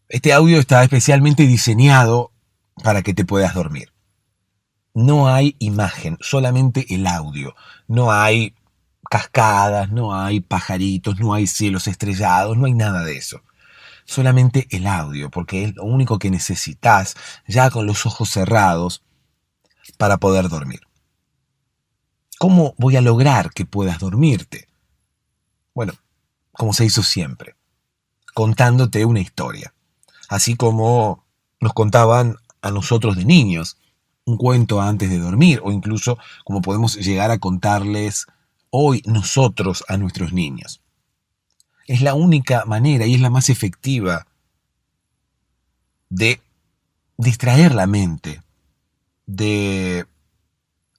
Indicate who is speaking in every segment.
Speaker 1: Este audio está especialmente diseñado para que te puedas dormir. No hay imagen, solamente el audio. No hay cascadas, no hay pajaritos, no hay cielos estrellados, no hay nada de eso. Solamente el audio, porque es lo único que necesitas ya con los ojos cerrados para poder dormir. ¿Cómo voy a lograr que puedas dormirte? Bueno, como se hizo siempre, contándote una historia. Así como nos contaban a nosotros de niños un cuento antes de dormir, o incluso como podemos llegar a contarles hoy nosotros a nuestros niños. Es la única manera y es la más efectiva de distraer la mente, de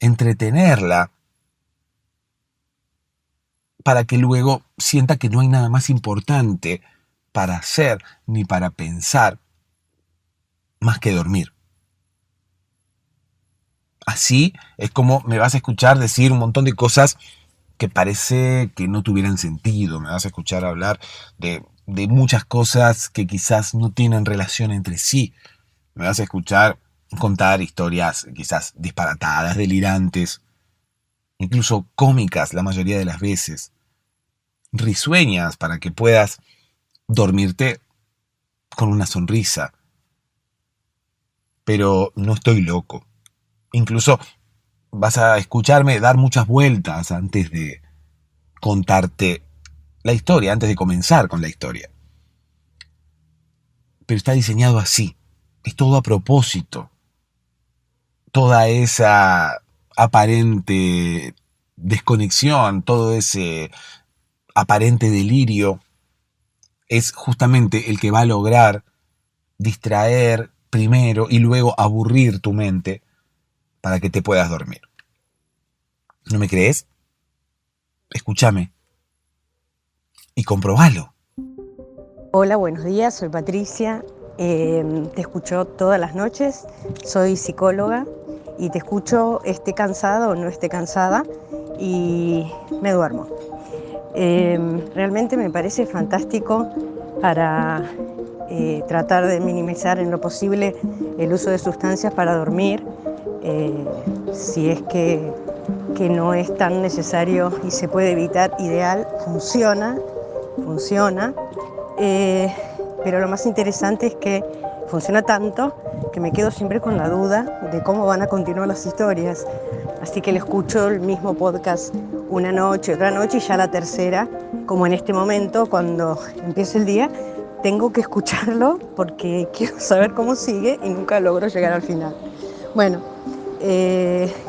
Speaker 1: entretenerla, para que luego sienta que no hay nada más importante para hacer ni para pensar más que dormir. Así es como me vas a escuchar decir un montón de cosas que parece que no tuvieran sentido. Me vas a escuchar hablar de muchas cosas que quizás no tienen relación entre sí. Me vas a escuchar contar historias quizás disparatadas, delirantes, incluso cómicas la mayoría de las veces, risueñas para que puedas dormirte con una sonrisa. Pero no estoy loco. Incluso vas a escucharme dar muchas vueltas antes de contarte la historia, antes de comenzar con la historia. Pero está diseñado así. Es todo a propósito. Toda esa aparente desconexión, todo ese aparente delirio, es justamente el que va a lograr distraer primero y luego aburrir tu mente para que te puedas dormir. ¿No me crees? Escúchame y comprobalo.
Speaker 2: Hola, buenos días, soy Patricia, te escucho todas las noches, soy psicóloga y te escucho esté cansada o no esté cansada y me duermo. Realmente me parece fantástico para tratar de minimizar en lo posible el uso de sustancias para dormir, si es que no es tan necesario y se puede evitar, ideal, funciona. Pero lo más interesante es que funciona tanto que me quedo siempre con la duda de cómo van a continuar las historias. Así que le escucho el mismo podcast una noche, otra noche y ya la tercera, como en este momento, cuando empieza el día, tengo que escucharlo porque quiero saber cómo sigue y nunca logro llegar al final. Bueno,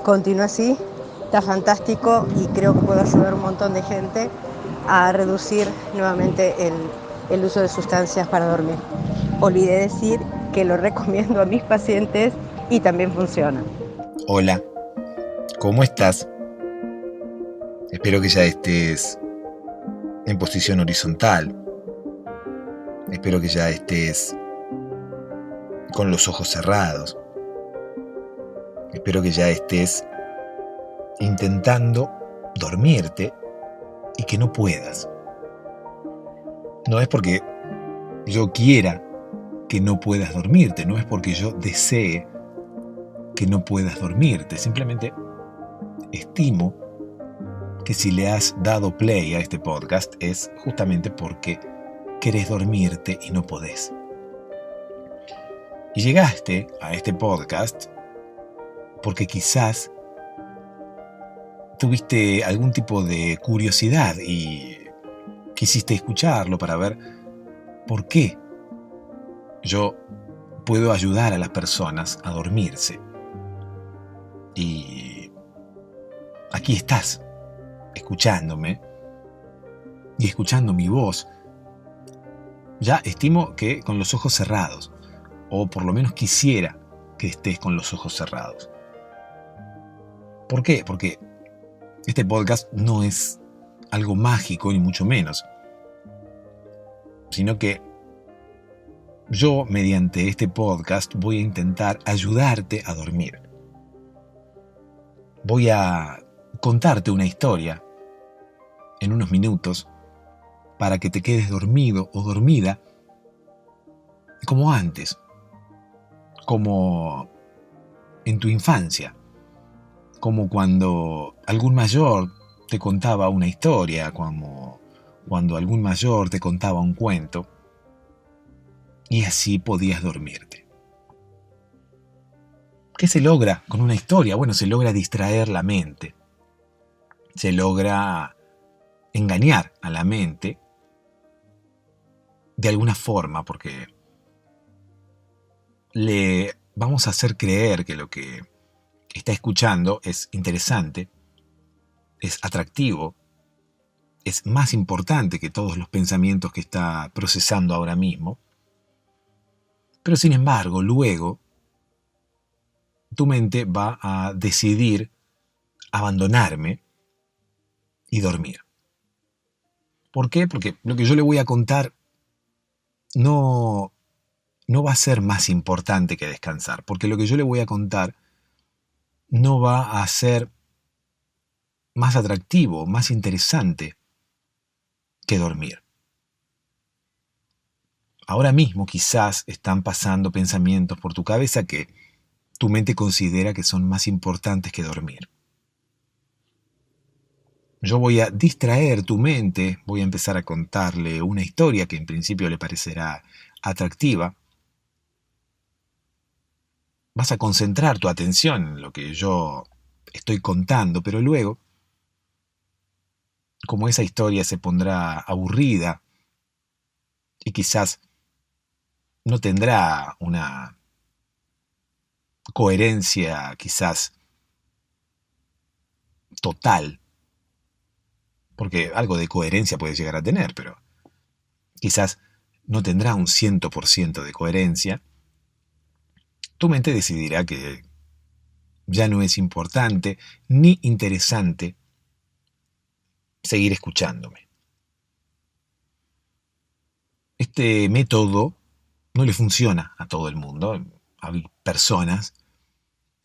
Speaker 2: continúa así, está fantástico y creo que puedo ayudar a un montón de gente a reducir nuevamente el uso de sustancias para dormir. Olvidé decir que lo recomiendo a mis pacientes y también funciona.
Speaker 1: Hola, ¿cómo estás? Espero que ya estés en posición horizontal. Espero que ya estés con los ojos cerrados. Espero que ya estés intentando dormirte y que no puedas. No es porque yo quiera que no puedas dormirte, no es porque yo desee que no puedas dormirte, simplemente estimo que si le has dado play a este podcast es justamente porque querés dormirte y no podés. Y llegaste a este podcast porque quizás tuviste algún tipo de curiosidad y quisiste escucharlo para ver por qué yo puedo ayudar a las personas a dormirse. Y aquí estás, escuchándome y escuchando mi voz. Ya estimo que con los ojos cerrados, o por lo menos quisiera que estés con los ojos cerrados. ¿Por qué? Porque este podcast no es algo mágico, ni mucho menos, sino que yo, mediante este podcast, voy a intentar ayudarte a dormir. Voy a contarte una historia en unos minutos para que te quedes dormido o dormida como antes, como en tu infancia, como cuando algún mayor te contaba una historia, como cuando algún mayor te contaba un cuento, y así podías dormirte. ¿Qué se logra con una historia? Bueno, se logra distraer la mente, se logra engañar a la mente de alguna forma, porque le vamos a hacer creer que lo que está escuchando es interesante, es atractivo, es más importante que todos los pensamientos que está procesando ahora mismo. Pero sin embargo, luego, tu mente va a decidir abandonarme y dormir. ¿Por qué? Porque lo que yo le voy a contar no, no va a ser más importante que descansar, porque lo que yo le voy a contar no va a ser más atractivo, más interesante que dormir. Ahora mismo quizás están pasando pensamientos por tu cabeza que tu mente considera que son más importantes que dormir. Yo voy a distraer tu mente, voy a empezar a contarle una historia que en principio le parecerá atractiva. Vas a concentrar tu atención en lo que yo estoy contando, pero luego, como esa historia se pondrá aburrida y quizás no tendrá una coherencia quizás total, porque algo de coherencia puede llegar a tener, pero quizás no tendrá un 100% de coherencia, tu mente decidirá que ya no es importante ni interesante seguir escuchándome. Este método no le funciona a todo el mundo. Hay personas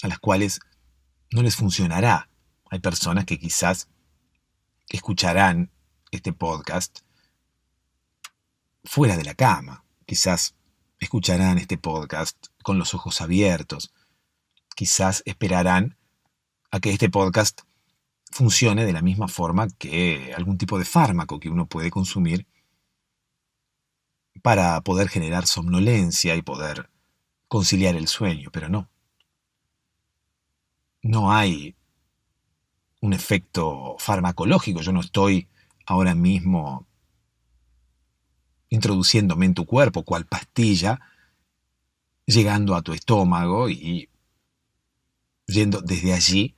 Speaker 1: a las cuales no les funcionará. Hay personas que quizás escucharán este podcast fuera de la cama. Quizás escucharán este podcast con los ojos abiertos. Quizás esperarán a que este podcast funcione de la misma forma que algún tipo de fármaco que uno puede consumir para poder generar somnolencia y poder conciliar el sueño, pero no. No hay un efecto farmacológico. Yo no estoy ahora mismo introduciéndome en tu cuerpo cual pastilla, llegando a tu estómago y yendo desde allí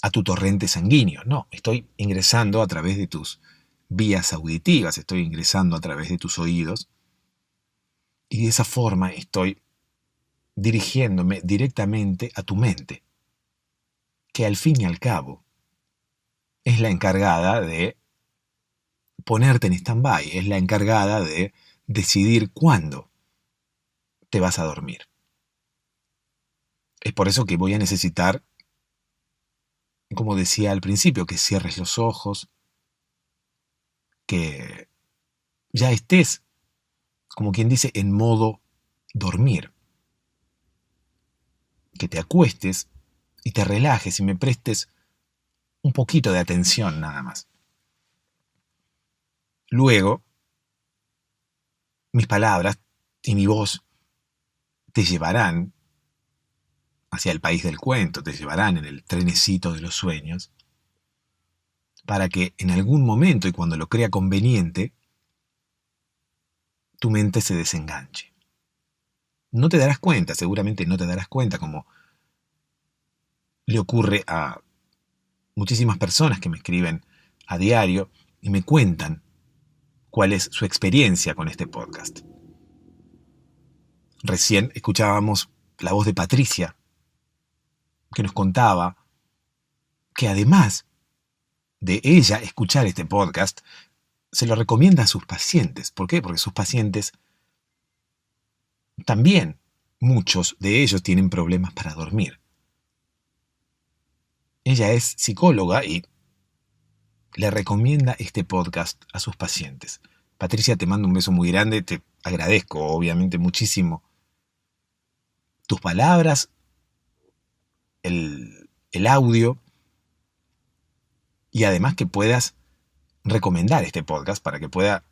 Speaker 1: a tu torrente sanguíneo. No, estoy ingresando a través de tus vías auditivas, estoy ingresando a través de tus oídos y de esa forma estoy dirigiéndome directamente a tu mente, que al fin y al cabo es la encargada de ponerte en stand-by, es la encargada de decidir cuándo te vas a dormir. Es por eso que voy a necesitar, como decía al principio, que cierres los ojos, que ya estés, como quien dice, en modo dormir, que te acuestes y te relajes y me prestes un poquito de atención nada más. Luego, mis palabras y mi voz te llevarán hacia el país del cuento, te llevarán en el trenecito de los sueños, para que en algún momento y cuando lo crea conveniente, tu mente se desenganche. No te darás cuenta, seguramente no te darás cuenta, como le ocurre a muchísimas personas que me escriben a diario y me cuentan cuál es su experiencia con este podcast. Recién escuchábamos la voz de Patricia, que nos contaba que además de ella escuchar este podcast, se lo recomienda a sus pacientes. ¿Por qué? Porque sus pacientes también, muchos de ellos tienen problemas para dormir. Ella es psicóloga y le recomienda este podcast a sus pacientes. Patricia, te mando un beso muy grande, te agradezco obviamente muchísimo tus palabras, el audio, y además que puedas recomendar este podcast para que pueda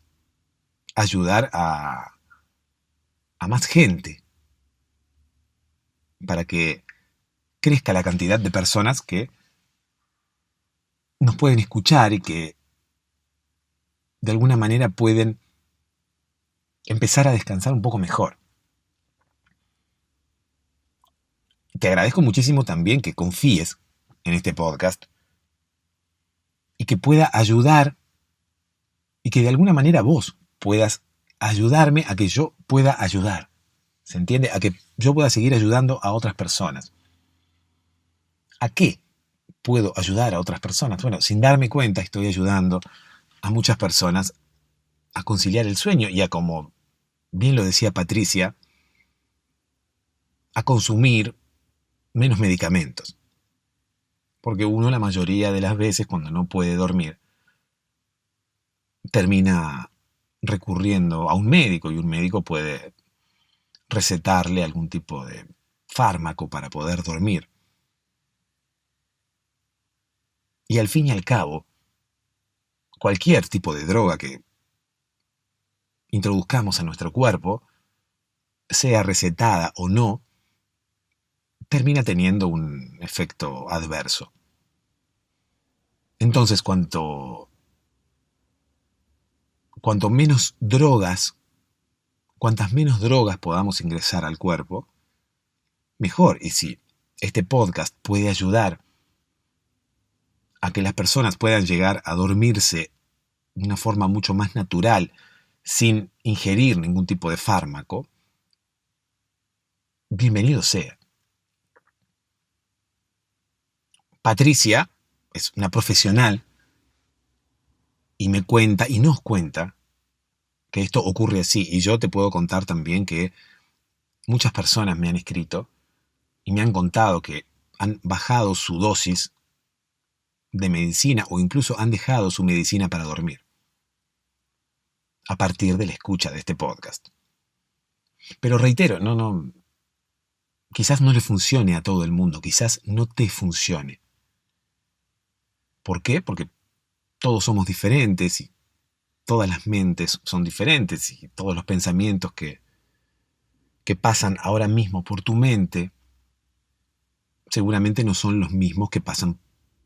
Speaker 1: ayudar a más gente, para que crezca la cantidad de personas que nos pueden escuchar y que de alguna manera pueden empezar a descansar un poco mejor. Te agradezco muchísimo también que confíes en este podcast y que pueda ayudar y que de alguna manera vos puedas ayudarme a que yo pueda ayudar. ¿Se entiende? A que yo pueda seguir ayudando a otras personas. ¿A qué puedo ayudar a otras personas? Bueno, sin darme cuenta estoy ayudando a muchas personas a conciliar el sueño y a, como bien lo decía Patricia, a consumir menos medicamentos. Porque uno la mayoría de las veces cuando no puede dormir termina recurriendo a un médico y un médico puede recetarle algún tipo de fármaco para poder dormir. Y al fin y al cabo, cualquier tipo de droga que introduzcamos a nuestro cuerpo, sea recetada o no, termina teniendo un efecto adverso. Entonces, cuanto menos drogas, cuantas menos drogas podamos ingresar al cuerpo, mejor. Y si este podcast puede ayudar a que las personas puedan llegar a dormirse de una forma mucho más natural, sin ingerir ningún tipo de fármaco, bienvenido sea. Patricia es una profesional y me cuenta y nos cuenta que esto ocurre así. Y yo te puedo contar también que muchas personas me han escrito y me han contado que han bajado su dosis de medicina o incluso han dejado su medicina para dormir a partir de la escucha de este podcast. Pero reitero, quizás no le funcione a todo el mundo, quizás no te funcione. ¿Por qué? Porque todos somos diferentes y todas las mentes son diferentes y todos los pensamientos que pasan ahora mismo por tu mente seguramente no son los mismos que pasan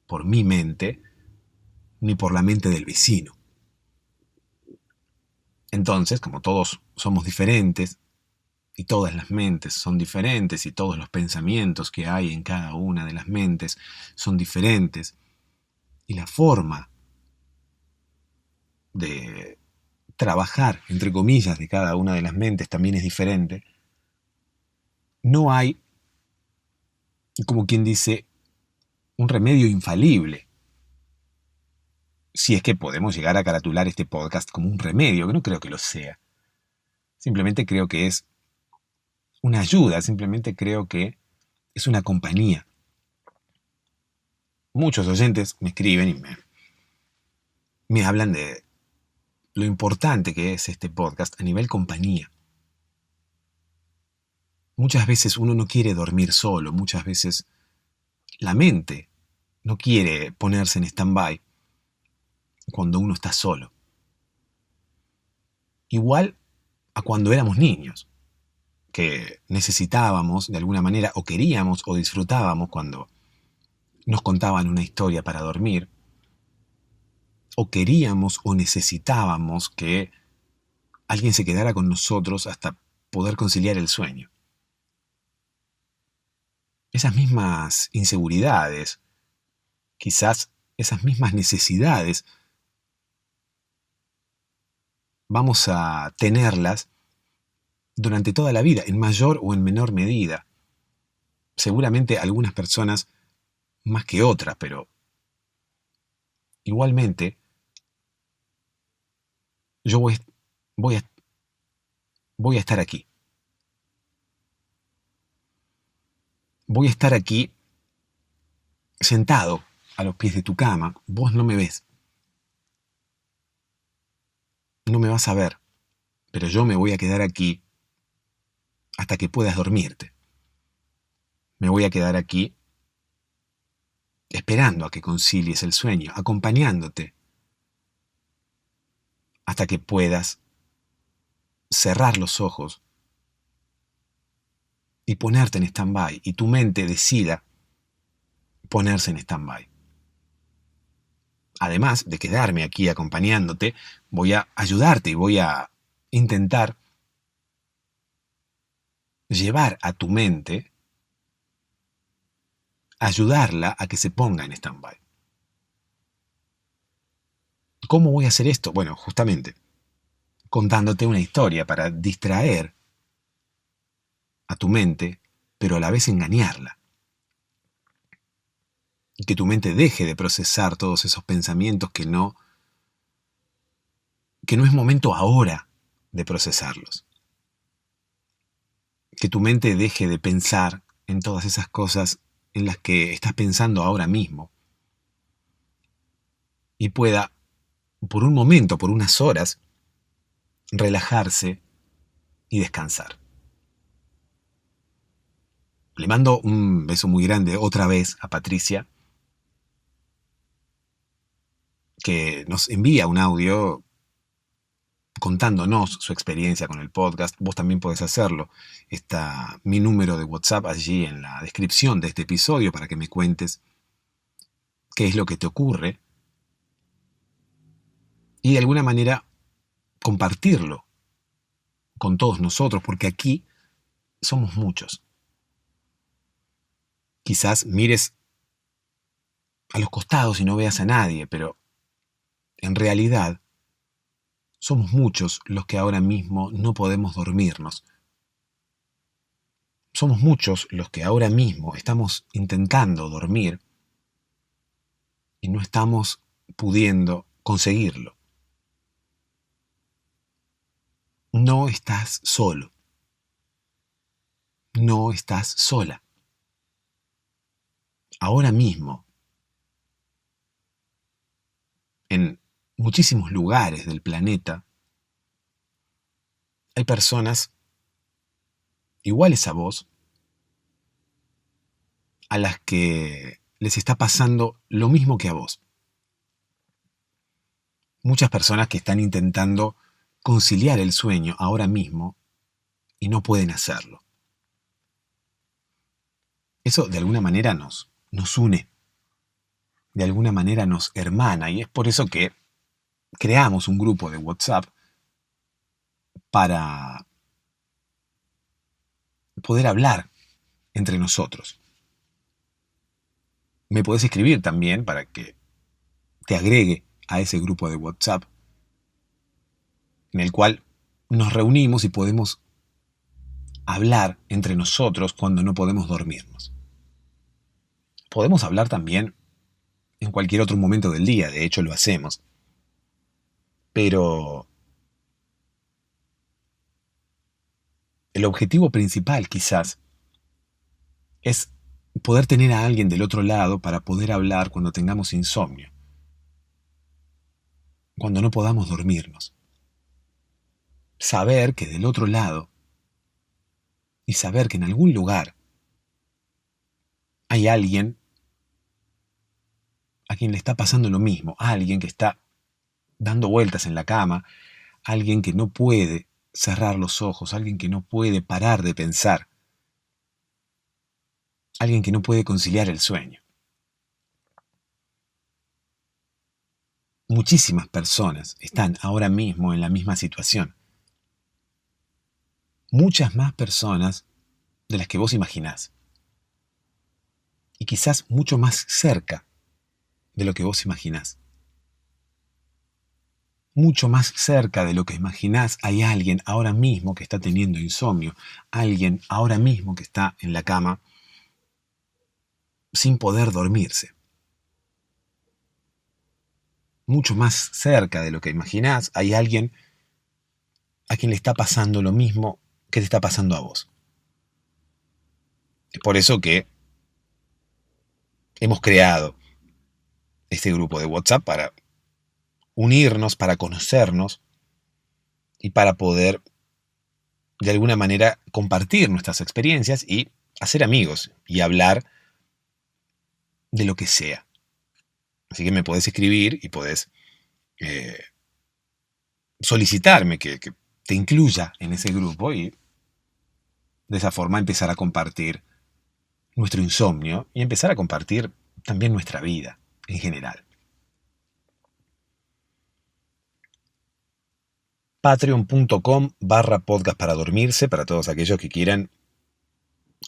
Speaker 1: por mi mente ni por la mente del vecino. Entonces, como todos somos diferentes y todas las mentes son diferentes y todos los pensamientos que hay en cada una de las mentes son diferentes y la forma de trabajar, entre comillas, de cada una de las mentes también es diferente, no hay, como quien dice, un remedio infalible. Si es que podemos llegar a caratular este podcast como un remedio, que no creo que lo sea. Simplemente creo que es una ayuda, simplemente creo que es una compañía. Muchos oyentes me escriben y me hablan de lo importante que es este podcast a nivel compañía. Muchas veces uno no quiere dormir solo, muchas veces la mente no quiere ponerse en stand-by cuando uno está solo. Igual a cuando éramos niños, que necesitábamos de alguna manera o queríamos o disfrutábamos cuando nos contaban una historia para dormir, o queríamos o necesitábamos que alguien se quedara con nosotros hasta poder conciliar el sueño. Esas mismas inseguridades, quizás esas mismas necesidades, vamos a tenerlas durante toda la vida, en mayor o en menor medida. Seguramente algunas personas más que otras, pero igualmente yo voy a estar aquí. Voy a estar aquí sentado a los pies de tu cama. Vos no me ves. no me vas a ver, pero yo me voy a quedar aquí hasta que puedas dormirte. Me voy a quedar aquí esperando a que concilies el sueño, acompañándote hasta que puedas cerrar los ojos y ponerte en stand-by y tu mente decida ponerse en stand-by. Además de quedarme aquí acompañándote, voy a ayudarte y voy a intentar llevar a tu mente, ayudarla a que se ponga en stand-by. ¿Cómo voy a hacer esto? Bueno, justamente contándote una historia para distraer a tu mente, pero a la vez engañarla. Y que tu mente deje de procesar todos esos pensamientos que no es momento ahora de procesarlos. Que tu mente deje de pensar en todas esas cosas en las que estás pensando ahora mismo y pueda, por un momento, por unas horas, relajarse y descansar. Le mando un beso muy grande otra vez a Patricia, que nos envía un audio contándonos su experiencia con el podcast. Vos también podés hacerlo. Está mi número de WhatsApp allí en la descripción de este episodio para que me cuentes qué es lo que te ocurre y de alguna manera compartirlo con todos nosotros, porque aquí somos muchos. Quizás mires a los costados y no veas a nadie, pero en realidad somos muchos los que ahora mismo no podemos dormirnos. Somos muchos los que ahora mismo estamos intentando dormir y no estamos pudiendo conseguirlo. No estás solo. No estás sola. Ahora mismo, en muchísimos lugares del planeta, hay personas iguales a vos, a las que les está pasando lo mismo que a vos. Muchas personas que están intentando conciliar el sueño ahora mismo y no pueden hacerlo. Eso de alguna manera nos une, de alguna manera nos hermana, y es por eso que creamos un grupo de WhatsApp para poder hablar entre nosotros. Me podés escribir también para que te agregue a ese grupo de WhatsApp en el cual nos reunimos y podemos hablar entre nosotros cuando no podemos dormirnos. Podemos hablar también en cualquier otro momento del día, de hecho lo hacemos. Pero el objetivo principal quizás es poder tener a alguien del otro lado para poder hablar cuando tengamos insomnio, cuando no podamos dormirnos. Saber que del otro lado y saber que en algún lugar hay alguien a quien le está pasando lo mismo, alguien que está dando vueltas en la cama, alguien que no puede cerrar los ojos, alguien que no puede parar de pensar, alguien que no puede conciliar el sueño. Muchísimas personas están ahora mismo en la misma situación. Muchas más personas de las que vos imaginás. Y quizás mucho más cerca de lo que vos imaginás. Mucho más cerca de lo que imaginás hay alguien ahora mismo que está teniendo insomnio, alguien ahora mismo que está en la cama sin poder dormirse. Mucho más cerca de lo que imaginás hay alguien a quien le está pasando lo mismo que te está pasando a vos. Es por eso que hemos creado este grupo de WhatsApp para unirnos, para conocernos y para poder de alguna manera compartir nuestras experiencias y hacer amigos y hablar de lo que sea. Así que me podés escribir y podés solicitarme que te incluya en ese grupo y de esa forma empezar a compartir nuestro insomnio y empezar a compartir también nuestra vida en general. Patreon.com/podcast para dormirse, para todos aquellos que quieran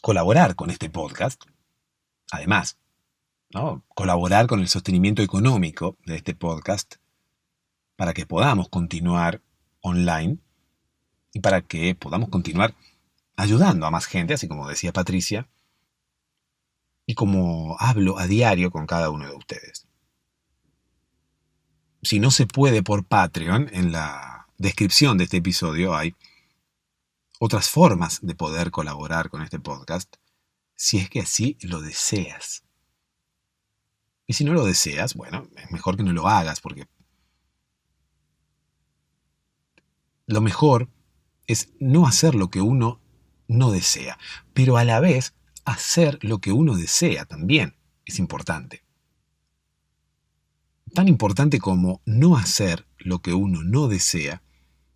Speaker 1: colaborar con este podcast. Además, ¿no? Colaborar con el sostenimiento económico de este podcast para que podamos continuar online y para que podamos continuar ayudando a más gente, así como decía Patricia, y como hablo a diario con cada uno de ustedes. Si no se puede por Patreon, en la descripción de este episodio hay otras formas de poder colaborar con este podcast, si es que así lo deseas. Y si no lo deseas, bueno, es mejor que no lo hagas, porque lo mejor es no hacer lo que uno no desea, pero a la vez hacer lo que uno desea también es importante. Tan importante como no hacer lo que uno no desea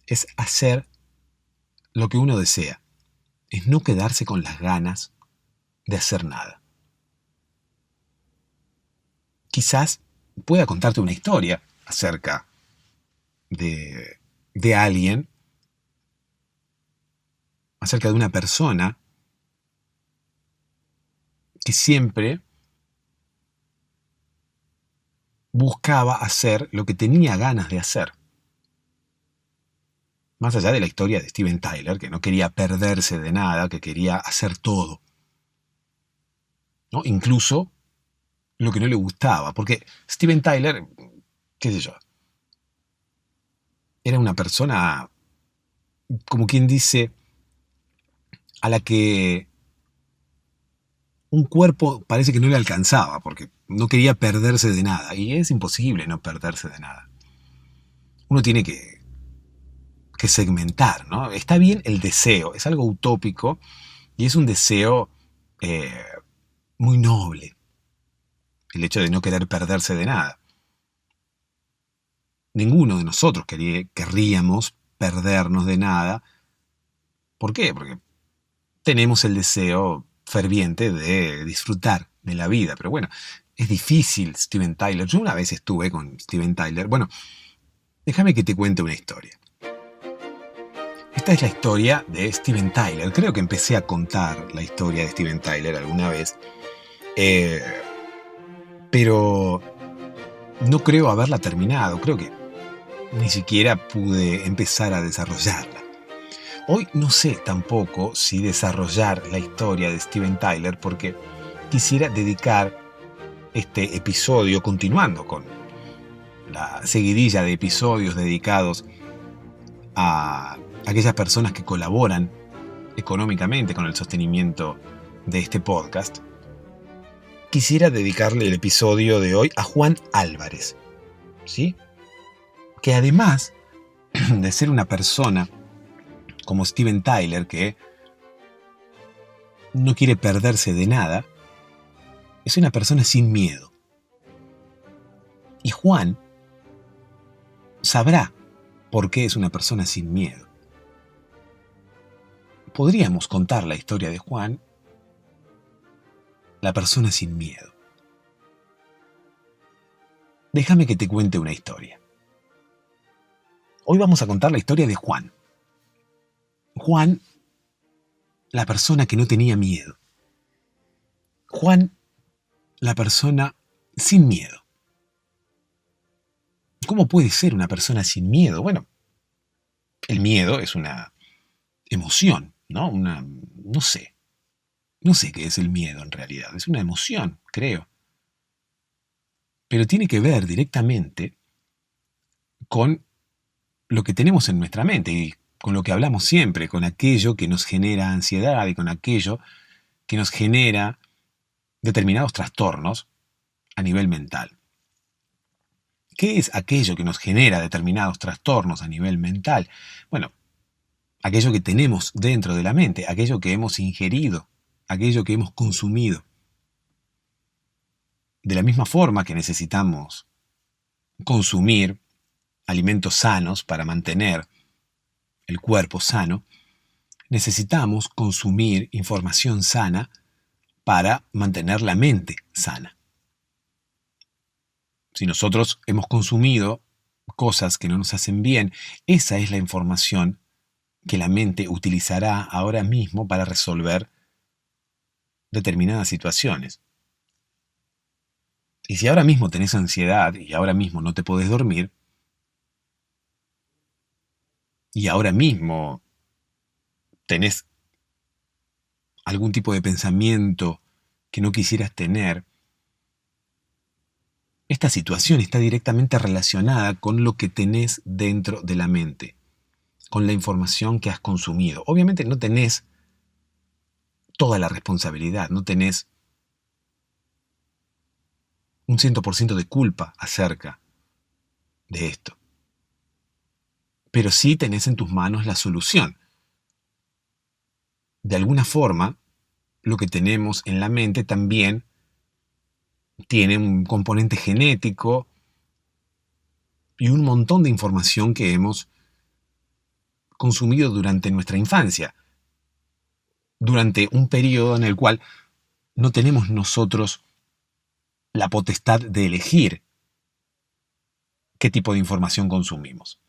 Speaker 1: es hacer lo que uno desea, es no quedarse con las ganas de hacer nada. Quizás pueda contarte una historia acerca de alguien, acerca de una persona que siempre buscaba hacer lo que tenía ganas de hacer. Más allá de la historia de Steven Tyler, que no quería perderse de nada, que quería hacer todo, ¿no? Incluso lo que no le gustaba, porque Steven Tyler, qué sé yo, era una persona, como quien dice, a la que un cuerpo parece que no le alcanzaba, porque no quería perderse de nada, y es imposible no perderse de nada. Uno tiene que segmentar, ¿no? Está bien el deseo, es algo utópico y es un deseo muy noble, el hecho de no querer perderse de nada. Ninguno de nosotros querríamos perdernos de nada. ¿Por qué? Porque tenemos el deseo ferviente de disfrutar de la vida. Pero bueno, es difícil, Steven Tyler. Yo una vez estuve con Steven Tyler. Bueno, déjame que te cuente una historia. Esta es la historia de Steven Tyler. Creo que empecé a contar la historia de Steven Tyler alguna vez. Pero no creo haberla terminado. Creo que ni siquiera pude empezar a desarrollarla. Hoy no sé tampoco si desarrollar la historia de Steven Tyler porque quisiera dedicar este episodio, continuando con la seguidilla de episodios dedicados a aquellas personas que colaboran económicamente con el sostenimiento de este podcast. Quisiera dedicarle el episodio de hoy a Juan Álvarez, ¿sí? Que además de ser una persona como Steven Tyler, que no quiere perderse de nada, es una persona sin miedo. Y Juan sabrá por qué es una persona sin miedo. Podríamos contar la historia de Juan, la persona sin miedo. Déjame que te cuente una historia. Hoy vamos a contar la historia de Juan. Juan, la persona que no tenía miedo. Juan, la persona sin miedo. ¿Cómo puede ser una persona sin miedo? Bueno, el miedo es una emoción, ¿no? No sé qué es el miedo en realidad. Es una emoción, creo. Pero tiene que ver directamente con lo que tenemos en nuestra mente y con lo que hablamos siempre, con aquello que nos genera ansiedad y con aquello que nos genera determinados trastornos a nivel mental. ¿Qué es aquello que nos genera determinados trastornos a nivel mental? Bueno, aquello que tenemos dentro de la mente, aquello que hemos ingerido, aquello que hemos consumido. De la misma forma que necesitamos consumir alimentos sanos para mantener el cuerpo sano, necesitamos consumir información sana para mantener la mente sana. Si nosotros hemos consumido cosas que no nos hacen bien, esa es la información que la mente utilizará ahora mismo para resolver determinadas situaciones. Y si ahora mismo tenés ansiedad y ahora mismo no te podés dormir, y ahora mismo tenés algún tipo de pensamiento que no quisieras tener, esta situación está directamente relacionada con lo que tenés dentro de la mente, con la información que has consumido. Obviamente no tenés toda la responsabilidad, no tenés un 100% de culpa acerca de esto. Pero sí tenés en tus manos la solución. De alguna forma, lo que tenemos en la mente también tiene un componente genético y un montón de información que hemos consumido durante nuestra infancia, durante un periodo en el cual no tenemos nosotros la potestad de elegir qué tipo de información consumimos.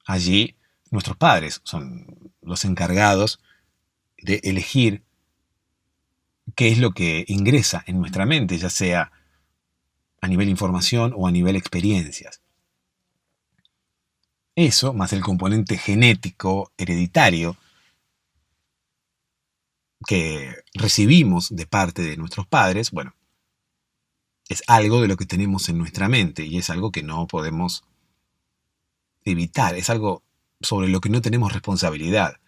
Speaker 1: Allí nuestros padres son los encargados de elegir qué es lo que ingresa en nuestra mente, ya sea a nivel información o a nivel experiencias. Eso, más el componente genético hereditario que recibimos de parte de nuestros padres, bueno, es algo de lo que tenemos en nuestra mente y es algo que no podemos evitar, es algo sobre lo que no tenemos responsabilidad.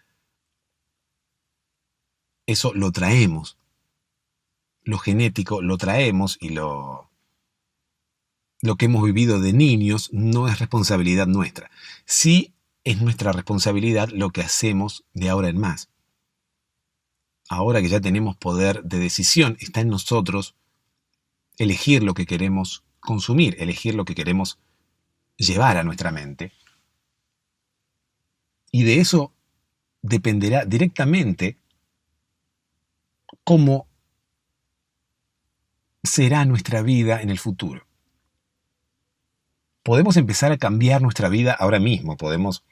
Speaker 1: Eso lo traemos, lo genético lo traemos y lo que hemos vivido de niños no es responsabilidad nuestra. Sí es nuestra responsabilidad lo que hacemos de ahora en más. Ahora que ya tenemos poder de decisión, está en nosotros elegir lo que queremos consumir, elegir lo que queremos llevar a nuestra mente. Y de eso dependerá directamente cómo será nuestra vida en el futuro. Podemos empezar a cambiar nuestra vida ahora mismo, podemos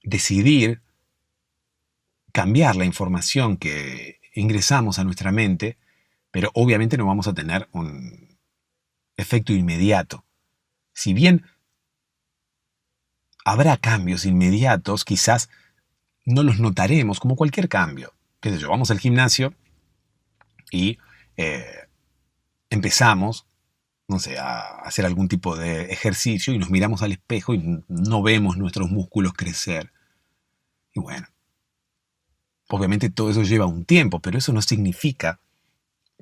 Speaker 1: decidir cambiar la información que ingresamos a nuestra mente, pero obviamente no vamos a tener un efecto inmediato. Si bien habrá cambios inmediatos, quizás no los notaremos como cualquier cambio. Qué sé yo, vamos al gimnasio y empezamos, no sé, a hacer algún tipo de ejercicio y nos miramos al espejo y no vemos nuestros músculos crecer. Y bueno, obviamente todo eso lleva un tiempo, pero eso no significa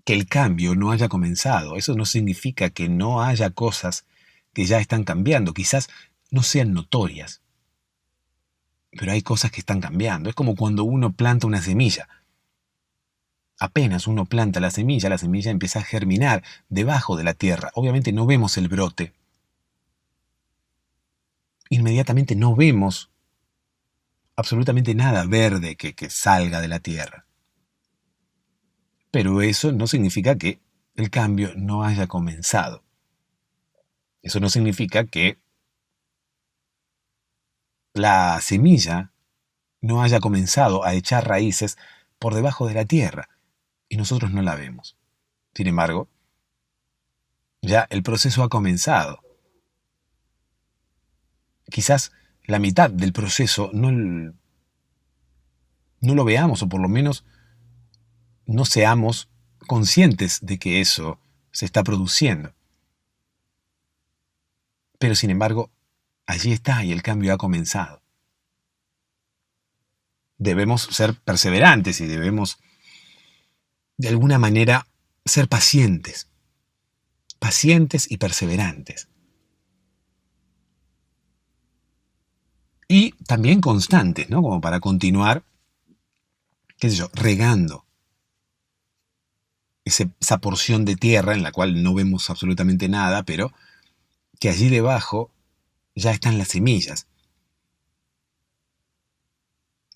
Speaker 1: que el cambio no haya comenzado. Eso no significa que no haya cosas que ya están cambiando. Quizás no sean notorias, pero hay cosas que están cambiando. Es como cuando uno planta una semilla. Apenas uno planta la semilla empieza a germinar debajo de la tierra. Obviamente no vemos el brote. Inmediatamente no vemos absolutamente nada verde que salga de la tierra. Pero eso no significa que el cambio no haya comenzado. Eso no significa que la semilla no haya comenzado a echar raíces por debajo de la tierra y nosotros no la vemos. Sin embargo, ya el proceso ha comenzado. Quizás la mitad del proceso no lo veamos o por lo menos no seamos conscientes de que eso se está produciendo. Pero sin embargo, allí está y el cambio ha comenzado. Debemos ser perseverantes y debemos, de alguna manera, ser pacientes. pacientes y perseverantes. Y también constantes, ¿no? Como para continuar, qué sé yo, regando esa porción de tierra en la cual no vemos absolutamente nada, pero que allí debajo ya están las semillas.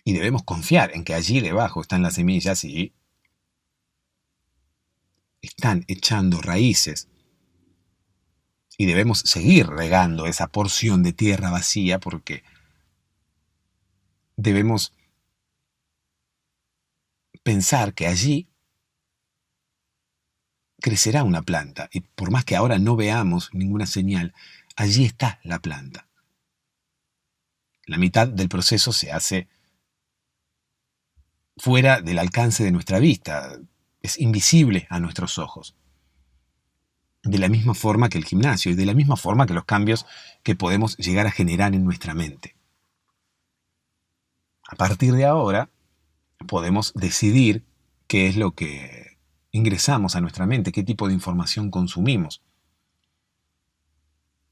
Speaker 1: Y debemos confiar en que allí debajo están las semillas y están echando raíces. Y debemos seguir regando esa porción de tierra vacía porque debemos pensar que allí crecerá una planta. Y por más que ahora no veamos ninguna señal, allí está la planta. La mitad del proceso se hace fuera del alcance de nuestra vista. Es invisible a nuestros ojos. De la misma forma que el gimnasio y de la misma forma que los cambios que podemos llegar a generar en nuestra mente. A partir de ahora, podemos decidir qué es lo que ingresamos a nuestra mente, qué tipo de información consumimos.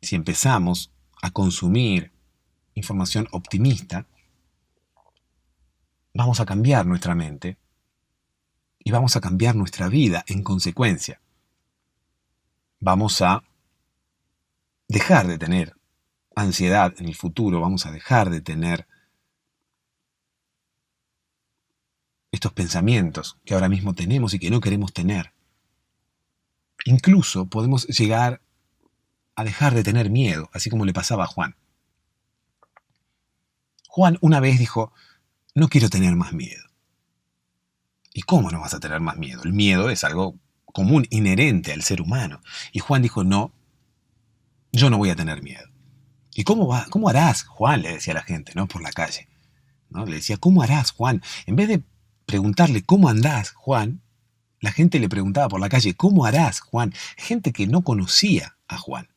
Speaker 1: Si empezamos a consumir información optimista, vamos a cambiar nuestra mente y vamos a cambiar nuestra vida en consecuencia. Vamos a dejar de tener ansiedad en el futuro, vamos a dejar de tener estos pensamientos que ahora mismo tenemos y que no queremos tener. Incluso podemos llegar a dejar de tener miedo, así como le pasaba a Juan. Juan una vez dijo, no quiero tener más miedo. ¿Y cómo no vas a tener más miedo? El miedo es algo común, inherente al ser humano. Y Juan dijo, no, yo no voy a tener miedo. ¿Y cómo harás, Juan? Le decía a la gente, ¿no? Por la calle, ¿no? Le decía, ¿cómo harás, Juan? En vez de preguntarle, ¿cómo andás, Juan? La gente le preguntaba por la calle, ¿cómo harás, Juan? Gente que no conocía a Juan,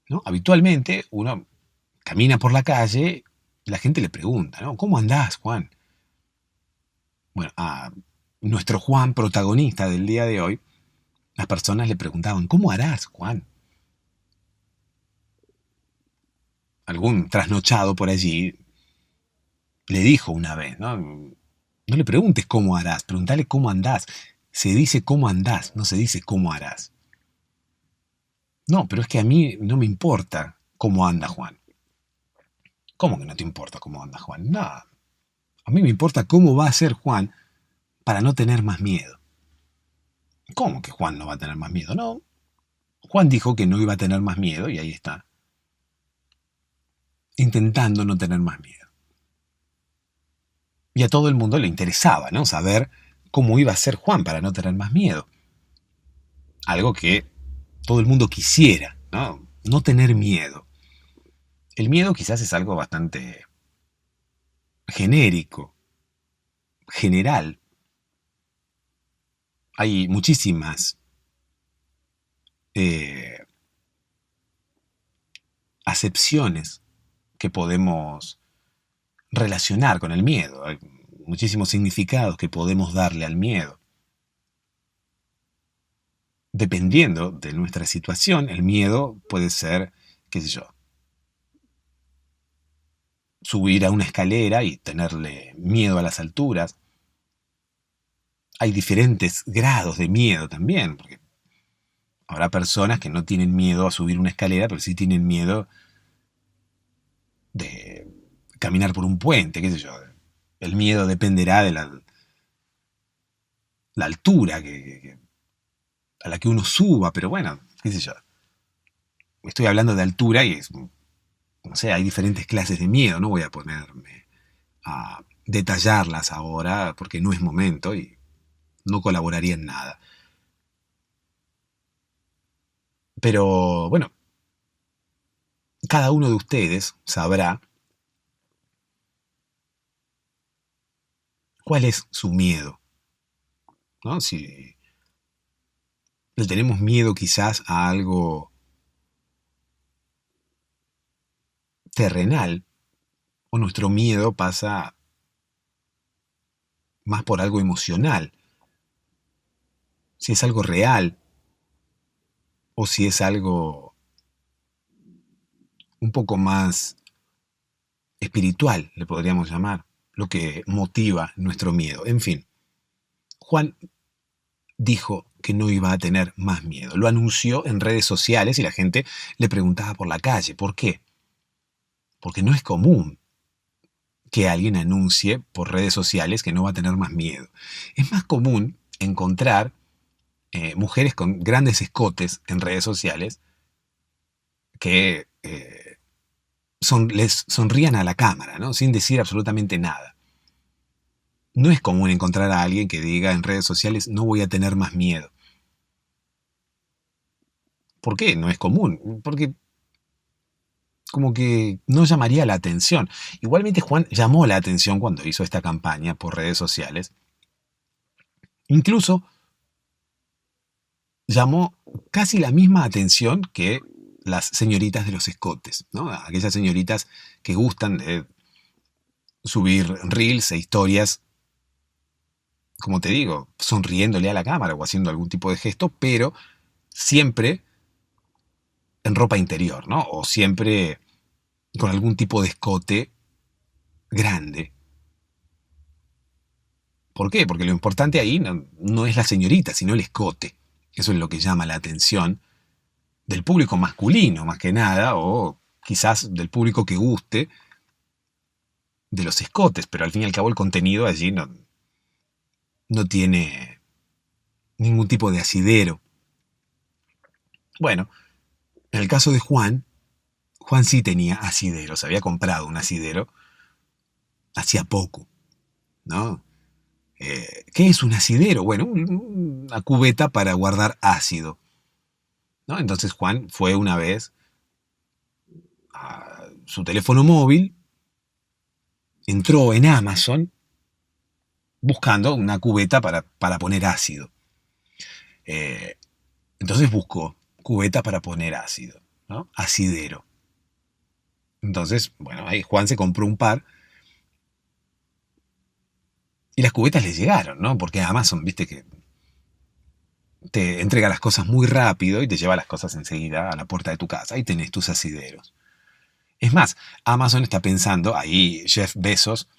Speaker 1: ¿no? Habitualmente uno camina por la calle y la gente le pregunta, ¿no? ¿Cómo andás, Juan? Bueno, a nuestro Juan protagonista del día de hoy, las personas le preguntaban, ¿cómo harás, Juan? Algún trasnochado por allí le dijo una vez, ¿no? No le preguntes cómo harás, preguntale cómo andás. Se dice cómo andás, no se dice cómo harás. No, pero es que a mí no me importa cómo anda Juan. ¿Cómo que no te importa cómo anda Juan? No, a mí me importa cómo va a ser Juan para no tener más miedo. ¿Cómo que Juan no va a tener más miedo? No, Juan dijo que no iba a tener más miedo y ahí está, intentando no tener más miedo. Y a todo el mundo le interesaba, ¿no? Saber cómo iba a ser Juan para no tener más miedo. Algo que todo el mundo quisiera, ¿no? No tener miedo. El miedo quizás es algo bastante genérico, general. Hay muchísimas acepciones que podemos relacionar con el miedo. Hay muchísimos significados que podemos darle al miedo. Dependiendo de nuestra situación, el miedo puede ser, qué sé yo, subir a una escalera y tenerle miedo a las alturas. Hay diferentes grados de miedo también, porque habrá personas que no tienen miedo a subir una escalera, pero sí tienen miedo de caminar por un puente, qué sé yo. El miedo dependerá de la altura a la que uno suba, pero bueno, qué sé yo. Estoy hablando de altura y no sé, hay diferentes clases de miedo, no voy a ponerme a detallarlas ahora porque no es momento y no colaboraría en nada. Pero bueno, cada uno de ustedes sabrá cuál es su miedo, ¿no? Si le tenemos miedo quizás a algo terrenal, o nuestro miedo pasa más por algo emocional, si es algo real, o si es algo un poco más espiritual, le podríamos llamar, lo que motiva nuestro miedo. En fin, Juan dijo que no iba a tener más miedo. Lo anunció en redes sociales y la gente le preguntaba por la calle. ¿Por qué? Porque no es común que alguien anuncie por redes sociales que no va a tener más miedo. Es más común encontrar mujeres con grandes escotes en redes sociales que les sonrían a la cámara, ¿no? Sin decir absolutamente nada. No es común encontrar a alguien que diga en redes sociales no voy a tener más miedo. ¿Por qué? No es común. Porque como que no llamaría la atención. Igualmente Juan llamó la atención cuando hizo esta campaña por redes sociales. Incluso llamó casi la misma atención que las señoritas de los escotes, ¿no? Aquellas señoritas que gustan de subir reels e historias, como te digo, sonriéndole a la cámara o haciendo algún tipo de gesto, pero siempre en ropa interior, ¿no? O siempre con algún tipo de escote grande. ¿Por qué? Porque lo importante ahí no es la señorita, sino el escote. Eso es lo que llama la atención del público masculino, más que nada, o quizás del público que guste de los escotes, pero al fin y al cabo el contenido allí no tiene ningún tipo de asidero. Bueno, en el caso de Juan sí tenía asidero, se había comprado un asidero hacía poco, ¿no? ¿Qué es un asidero? Bueno, una cubeta para guardar ácido, ¿no? Entonces Juan fue una vez a su teléfono móvil, entró en Amazon buscando una cubeta para poner ácido. Entonces buscó cubeta para poner ácido, ¿no? Asidero. Entonces, bueno, ahí Juan se compró un par y las cubetas le llegaron, ¿no? Porque Amazon, viste que te entrega las cosas muy rápido y te lleva las cosas enseguida a la puerta de tu casa y tenés tus asideros. Es más, Amazon está pensando, ahí Jeff Bezos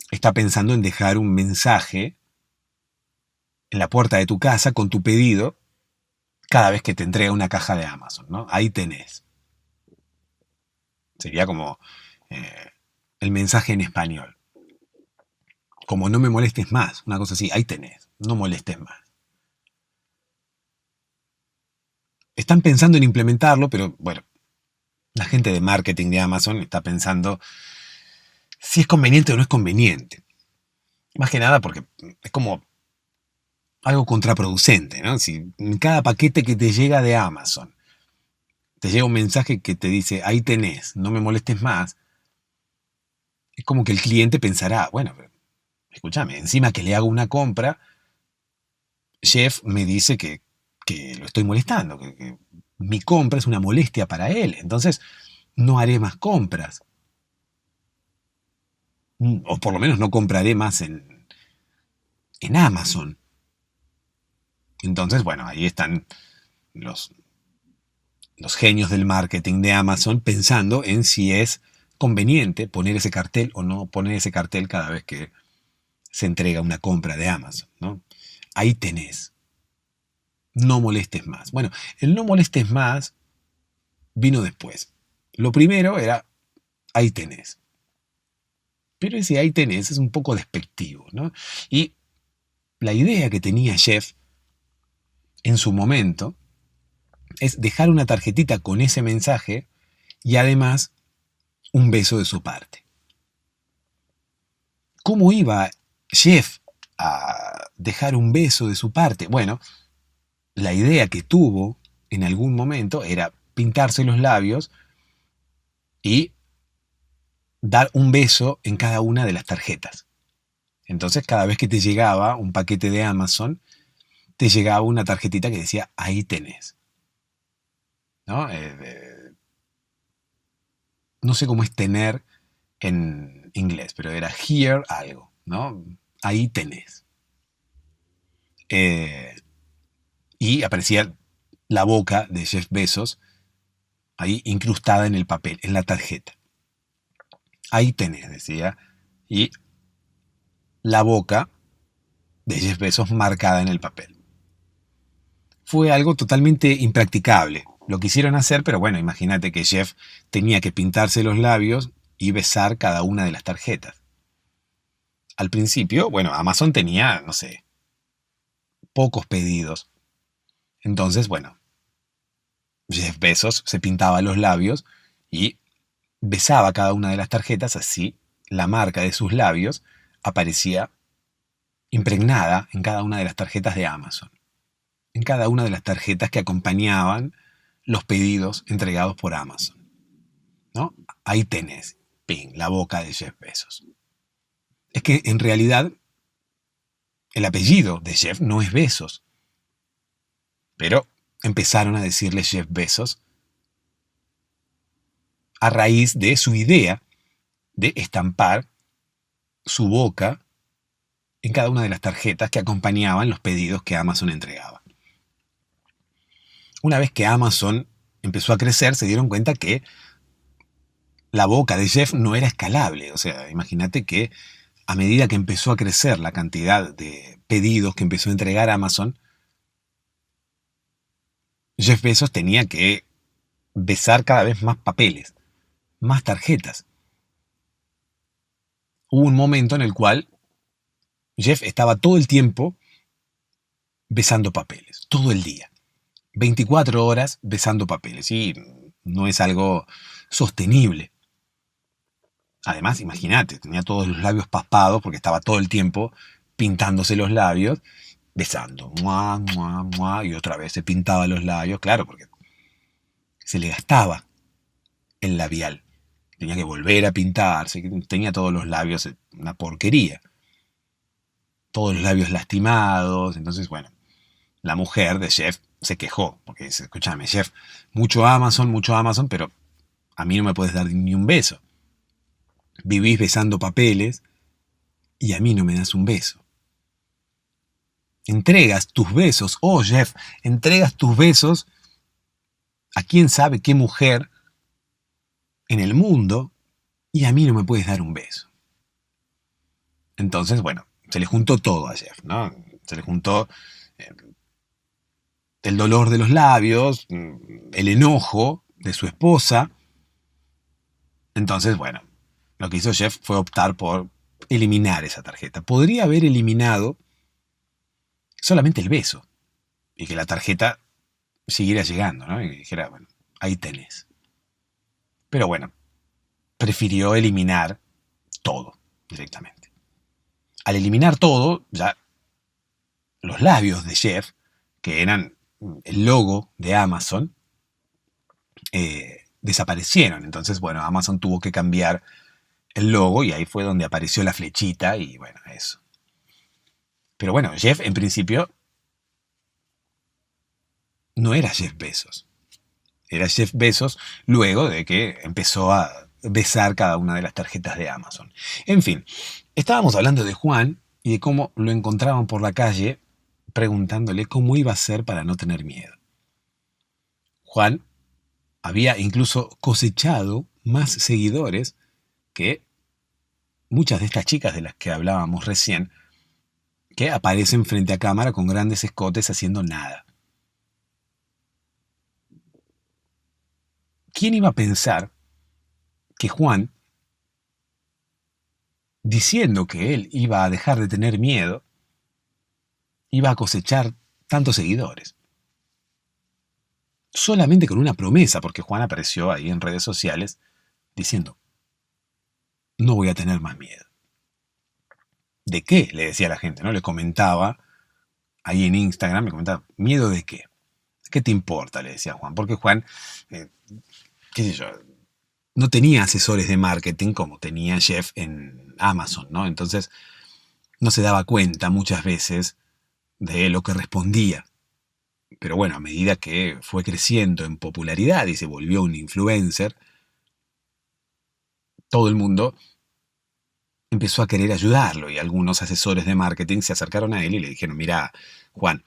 Speaker 1: está pensando en dejar un mensaje en la puerta de tu casa con tu pedido cada vez que te entrega una caja de Amazon, ¿no? Ahí tenés. Sería como el mensaje en español. Como no me molestes más, una cosa así, ahí tenés, no molestes más. Están pensando en implementarlo, pero bueno, la gente de marketing de Amazon está pensando si es conveniente o no es conveniente. Más que nada porque es como algo contraproducente, ¿no? Si en cada paquete que te llega de Amazon te llega un mensaje que te dice, ahí tenés, no me molestes más, es como que el cliente pensará, bueno, pero, escúchame, encima que le hago una compra, Jeff me dice que lo estoy molestando, que mi compra es una molestia para él, entonces no haré más compras. O por lo menos no compraré más en Amazon. Entonces, bueno, ahí están los genios del marketing de Amazon pensando en si es conveniente poner ese cartel o no poner ese cartel cada vez que se entrega una compra de Amazon, ¿no? Ahí tenés. No molestes más. Bueno, el no molestes más vino después. Lo primero era ahí tenés. Pero ese ahí tenés es un poco despectivo, ¿no? Y la idea que tenía Jeff en su momento es dejar una tarjetita con ese mensaje y además un beso de su parte. ¿Cómo iba Jeff a dejar un beso de su parte? Bueno, la idea que tuvo en algún momento era pintarse los labios y dar un beso en cada una de las tarjetas. Entonces, cada vez que te llegaba un paquete de Amazon, te llegaba una tarjetita que decía, ahí tenés. ¿No? No sé cómo es tener en inglés, pero era here algo, ¿no? Ahí tenés. Y aparecía la boca de Jeff Bezos ahí incrustada en el papel, en la tarjeta. Ahí tenés, decía, y la boca de Jeff Bezos marcada en el papel. Fue algo totalmente impracticable. Lo quisieron hacer, pero bueno, imagínate que Jeff tenía que pintarse los labios y besar cada una de las tarjetas. Al principio, bueno, Amazon tenía, no sé, pocos pedidos. Entonces, bueno, Jeff Bezos se pintaba los labios y besaba cada una de las tarjetas, así la marca de sus labios aparecía impregnada en cada una de las tarjetas de Amazon, en cada una de las tarjetas que acompañaban los pedidos entregados por Amazon, ¿no? Ahí tenés, ping, la boca de Jeff Bezos. Es que en realidad el apellido de Jeff no es Bezos, pero empezaron a decirle Jeff Bezos a raíz de su idea de estampar su boca en cada una de las tarjetas que acompañaban los pedidos que Amazon entregaba. Una vez que Amazon empezó a crecer, se dieron cuenta que la boca de Jeff no era escalable. O sea, imagínate que a medida que empezó a crecer la cantidad de pedidos que empezó a entregar Amazon, Jeff Bezos tenía que besar cada vez más papeles, más tarjetas. Hubo un momento en el cual Jeff estaba todo el tiempo besando papeles, todo el día. 24 horas besando papeles, y no es algo sostenible. Además, imagínate, tenía todos los labios paspados porque estaba todo el tiempo pintándose los labios, besando, mua, mua, mua, y otra vez se pintaba los labios, claro, porque se le gastaba el labial. Tenía que volver a pintarse, tenía todos los labios una porquería. Todos los labios lastimados, entonces, bueno, la mujer de Jeff se quejó, porque dice, escúchame, Jeff, mucho Amazon, pero a mí no me puedes dar ni un beso. Vivís besando papeles y a mí no me das un beso. Entregas tus besos, oh Jeff, entregas tus besos a quién sabe qué mujer en el mundo y a mí no me puedes dar un beso. Entonces, bueno, se le juntó todo a Jeff, ¿no? Se le juntó el dolor de los labios, el enojo de su esposa. Entonces, bueno, lo que hizo Jeff fue optar por eliminar esa tarjeta. Podría haber eliminado solamente el beso y que la tarjeta siguiera llegando, ¿no? Y dijera, bueno, ahí tenés. Pero bueno, prefirió eliminar todo directamente. Al eliminar todo, ya los labios de Jeff, que eran el logo de Amazon, desaparecieron. Entonces, bueno, Amazon tuvo que cambiar el logo y ahí fue donde apareció la flechita y bueno, eso. Pero bueno, Jeff en principio no era Jeff Bezos. Era Jeff Bezos luego de que empezó a besar cada una de las tarjetas de Amazon. En fin, estábamos hablando de Juan y de cómo lo encontraban por la calle preguntándole cómo iba a ser para no tener miedo. Juan había incluso cosechado más seguidores que muchas de estas chicas de las que hablábamos recién, que aparecen frente a cámara con grandes escotes haciendo nada. ¿Quién iba a pensar que Juan, diciendo que él iba a dejar de tener miedo, iba a cosechar tantos seguidores? Solamente con una promesa, porque Juan apareció ahí en redes sociales diciendo, no voy a tener más miedo. ¿De qué? Le decía a la gente, ¿no? Le comentaba ahí en Instagram, me comentaba, ¿miedo de qué? ¿Qué te importa? Le decía Juan, porque Juan, qué sé yo, no tenía asesores de marketing como tenía Jeff en Amazon, ¿no? Entonces no se daba cuenta muchas veces de lo que respondía. Pero bueno, a medida que fue creciendo en popularidad y se volvió un influencer, todo el mundo empezó a querer ayudarlo y algunos asesores de marketing se acercaron a él y le dijeron, mira, Juan,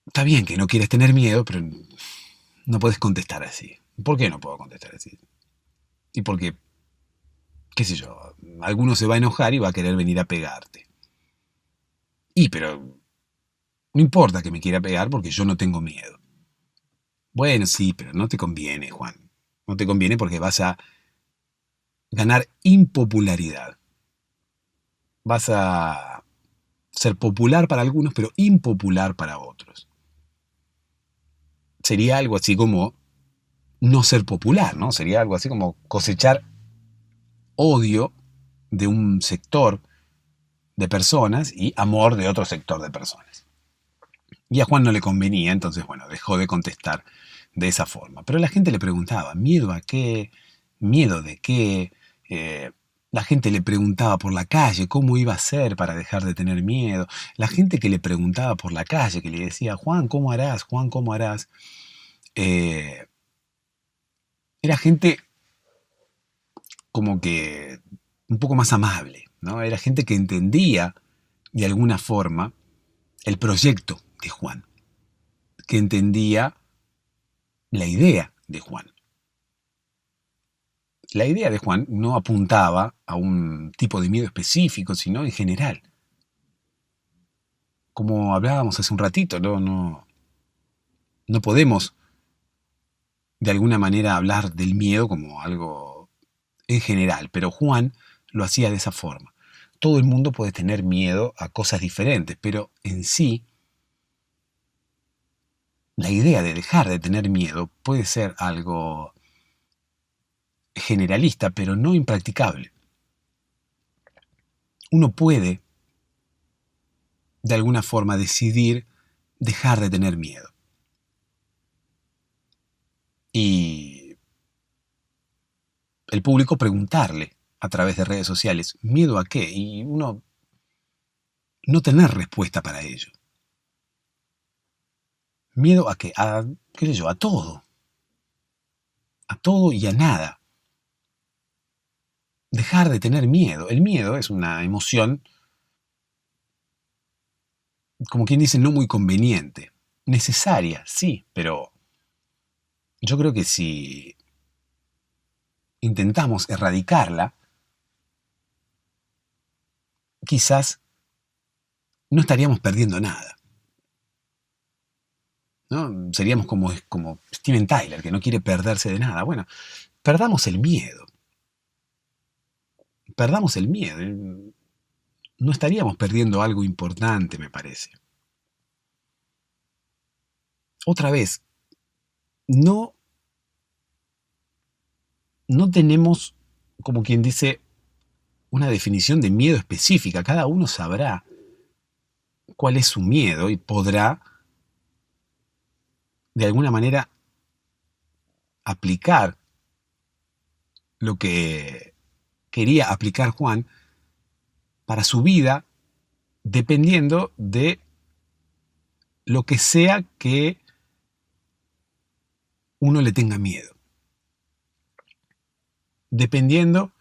Speaker 1: Está bien que no quieres tener miedo, pero no puedes contestar así. ¿Por qué no puedo contestar así? Y porque, qué sé yo, alguno se va a enojar y va a querer venir a pegarte. Pero no importa que me quiera pegar porque yo no tengo miedo. Bueno, sí, pero no te conviene, Juan. No te conviene porque vas a ganar impopularidad. Vas a ser popular para algunos, pero impopular para otros. Sería algo así como no ser popular, ¿no? Sería algo así como cosechar odio de un sector de personas y amor de otro sector de personas. Y a Juan no le convenía, entonces, bueno, dejó de contestar de esa forma. Pero la gente le preguntaba, ¿miedo a qué? ¿Miedo de qué? La gente le preguntaba por la calle cómo iba a hacer para dejar de tener miedo. La gente que le preguntaba por la calle, que le decía, Juan, ¿cómo harás? Juan, ¿cómo harás? Eh, Era gente como que un poco más amable, ¿no? Era gente que entendía de alguna forma el proyecto de Juan, que entendía la idea de Juan. La idea de Juan no apuntaba a un tipo de miedo específico, sino en general. Como hablábamos hace un ratito, no podemos de alguna manera hablar del miedo como algo en general, pero Juan lo hacía de esa forma. Todo el mundo puede tener miedo a cosas diferentes, pero en sí, la idea de dejar de tener miedo puede ser algo generalista, pero no impracticable. Uno puede, de alguna forma, decidir dejar de tener miedo. Y el público preguntarle a través de redes sociales, ¿miedo a qué? Y uno no tener respuesta para ello. ¿Miedo a qué? ¿Qué sé yo? A todo. A todo y a nada. Dejar de tener miedo. El miedo es una emoción, como quien dice, no muy conveniente. Necesaria, sí, pero yo creo que si intentamos erradicarla, quizás no estaríamos perdiendo nada. ¿No? Seríamos como Steven Tyler, que no quiere perderse de nada. Bueno, perdamos el miedo. Perdamos el miedo. No estaríamos perdiendo algo importante, me parece. Otra vez, no, no tenemos, como quien dice, una definición de miedo específica. Cada uno sabrá cuál es su miedo y podrá, de alguna manera, aplicar lo que quería aplicar Juan para su vida, dependiendo de lo que sea que uno le tenga miedo. Dependiendo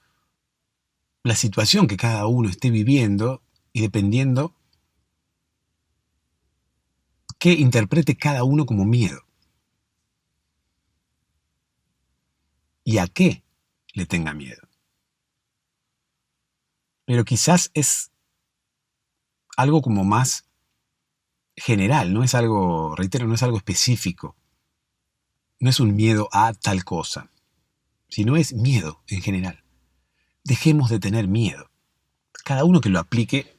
Speaker 1: la situación que cada uno esté viviendo y dependiendo qué interprete cada uno como miedo y a qué le tenga miedo. Pero quizás es algo como más general, no es algo, reitero, no es algo específico. No es un miedo a tal cosa, sino es miedo en general. Dejemos de tener miedo. Cada uno que lo aplique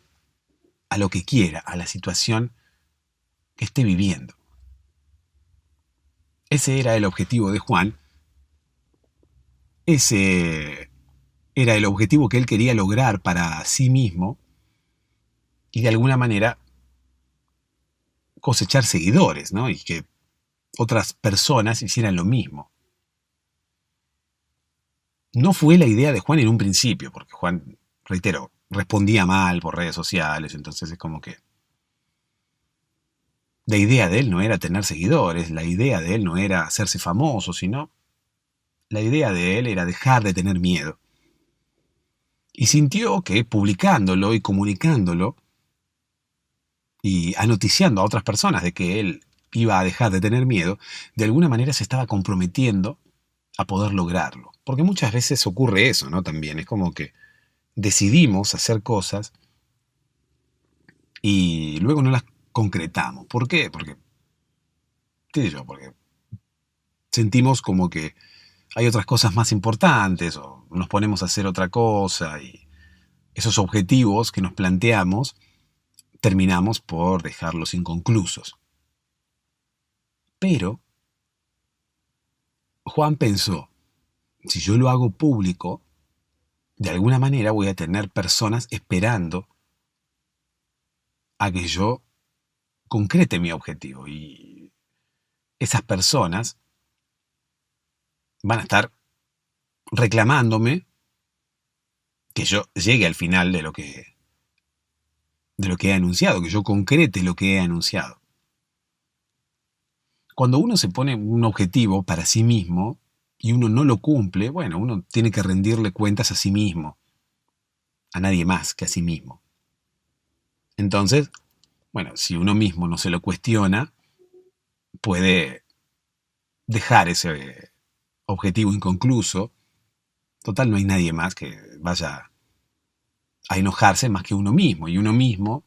Speaker 1: a lo que quiera, a la situación que esté viviendo. Ese era el objetivo de Juan. Ese era el objetivo que él quería lograr para sí mismo y de alguna manera cosechar seguidores, ¿no? Y que otras personas hicieran lo mismo. No fue la idea de Juan en un principio, porque Juan, reitero, respondía mal por redes sociales, entonces es como que la idea de él no era tener seguidores, la idea de él no era hacerse famoso, sino la idea de él era dejar de tener miedo. Y sintió que publicándolo y comunicándolo y anoticiando a otras personas de que él iba a dejar de tener miedo, de alguna manera se estaba comprometiendo a poder lograrlo. Porque muchas veces ocurre eso, ¿no? También es como que decidimos hacer cosas y luego no las concretamos. ¿Por qué? Porque, qué sé yo, porque sentimos como que hay otras cosas más importantes o nos ponemos a hacer otra cosa y esos objetivos que nos planteamos terminamos por dejarlos inconclusos. Pero Juan pensó, si yo lo hago público, de alguna manera voy a tener personas esperando a que yo concrete mi objetivo y esas personas van a estar reclamándome que yo llegue al final de lo que he anunciado, que yo concrete lo que he anunciado. Cuando uno se pone un objetivo para sí mismo y uno no lo cumple, bueno, uno tiene que rendirle cuentas a sí mismo, a nadie más que a sí mismo. Entonces, bueno, si uno mismo no se lo cuestiona, puede dejar ese objetivo inconcluso. Total, no hay nadie más que vaya a enojarse más que uno mismo, y uno mismo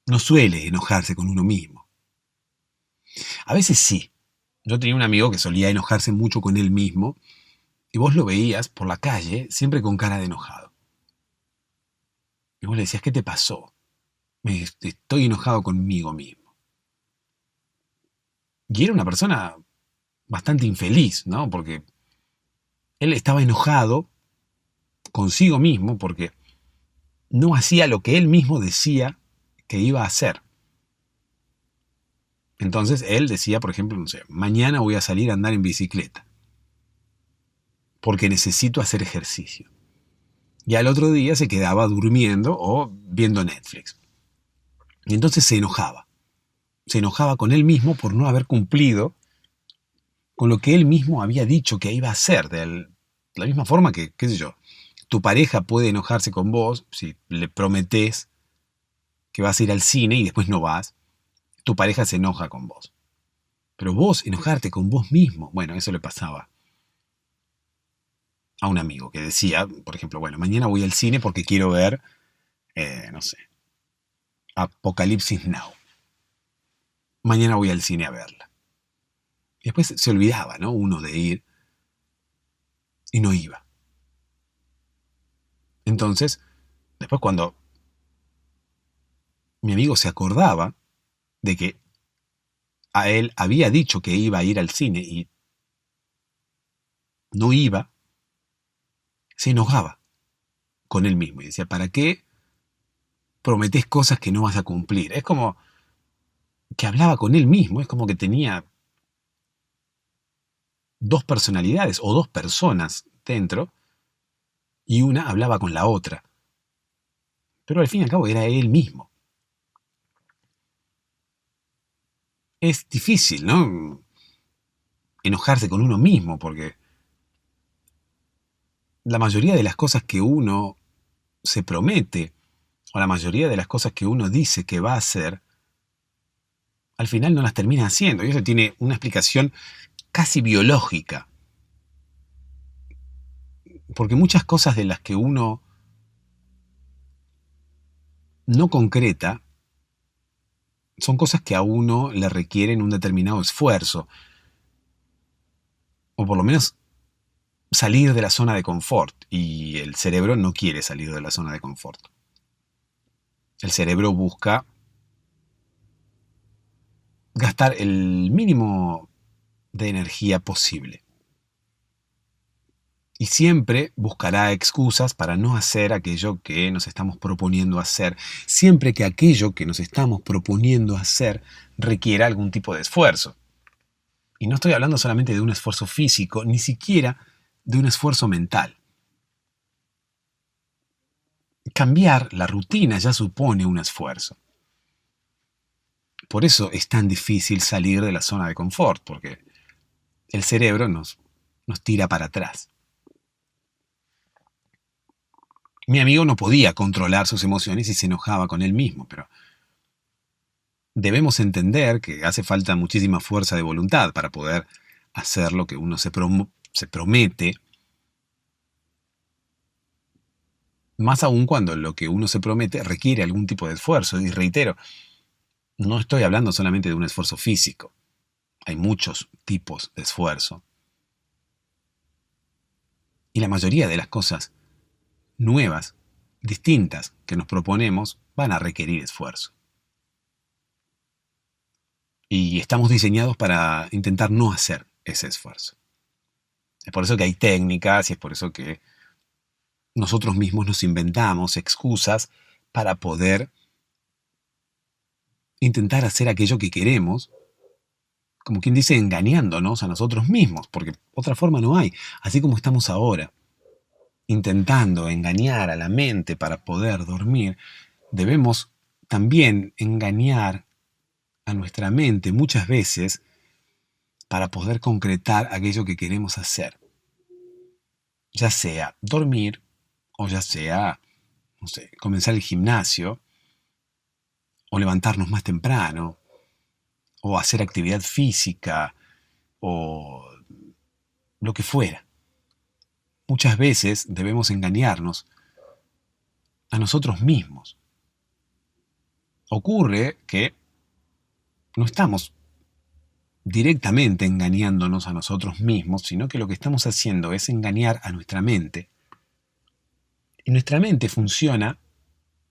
Speaker 1: no suele enojarse con uno mismo. A veces sí. Yo tenía un amigo que solía enojarse mucho con él mismo, y vos lo veías por la calle siempre con cara de enojado. Y vos le decías, ¿qué te pasó? Estoy enojado conmigo mismo. Y era una persona bastante infeliz, ¿no? Porque él estaba enojado consigo mismo porque no hacía lo que él mismo decía que iba a hacer. Entonces él decía, por ejemplo, no sé, mañana voy a salir a andar en bicicleta porque necesito hacer ejercicio. Y al otro día se quedaba durmiendo o viendo Netflix. Y entonces se enojaba. Se enojaba con él mismo por no haber cumplido con lo que él mismo había dicho que iba a hacer. De la misma forma que, qué sé yo, tu pareja puede enojarse con vos si le prometés que vas a ir al cine y después no vas. Tu pareja se enoja con vos. Pero vos enojarte con vos mismo, bueno, eso le pasaba a un amigo que decía, por ejemplo, bueno, mañana voy al cine porque quiero ver, no sé, Apocalipsis Now. Mañana voy al cine a verla. Y después se olvidaba, ¿no? Uno de ir y no iba. Entonces, después cuando mi amigo se acordaba de que a él había dicho que iba a ir al cine y no iba, se enojaba con él mismo y decía, ¿para qué prometés cosas que no vas a cumplir? Es como que hablaba con él mismo, es como que tenía dos personalidades o dos personas dentro y una hablaba con la otra. Pero al fin y al cabo era él mismo. Es difícil, ¿no? Enojarse con uno mismo porque la mayoría de las cosas que uno se promete o la mayoría de las cosas que uno dice que va a hacer, al final no las termina haciendo. Y eso tiene una explicación casi biológica. Porque muchas cosas de las que uno no concreta son cosas que a uno le requieren un determinado esfuerzo. O por lo menos salir de la zona de confort. Y el cerebro no quiere salir de la zona de confort. El cerebro busca gastar el mínimo de energía posible. Y siempre buscará excusas para no hacer aquello que nos estamos proponiendo hacer, siempre que aquello que nos estamos proponiendo hacer requiera algún tipo de esfuerzo. Y no estoy hablando solamente de un esfuerzo físico, ni siquiera de un esfuerzo mental. Cambiar la rutina ya supone un esfuerzo. Por eso es tan difícil salir de la zona de confort, porque el cerebro nos tira para atrás. Mi amigo no podía controlar sus emociones y se enojaba con él mismo, pero debemos entender que hace falta muchísima fuerza de voluntad para poder hacer lo que uno se promete, más aún cuando lo que uno se promete requiere algún tipo de esfuerzo. Y reitero, no estoy hablando solamente de un esfuerzo físico. Hay muchos tipos de esfuerzo. Y la mayoría de las cosas nuevas, distintas que nos proponemos, van a requerir esfuerzo. Y estamos diseñados para intentar no hacer ese esfuerzo. Es por eso que hay técnicas y es por eso que nosotros mismos nos inventamos excusas para poder intentar hacer aquello que queremos, como quien dice, engañándonos a nosotros mismos, porque otra forma no hay. Así como estamos ahora, intentando engañar a la mente para poder dormir, debemos también engañar a nuestra mente muchas veces para poder concretar aquello que queremos hacer. Ya sea dormir o ya sea, no sé, comenzar el gimnasio o levantarnos más temprano o hacer actividad física o lo que fuera. Muchas veces debemos engañarnos a nosotros mismos. Ocurre que no estamos directamente engañándonos a nosotros mismos, sino que lo que estamos haciendo es engañar a nuestra mente. Y nuestra mente funciona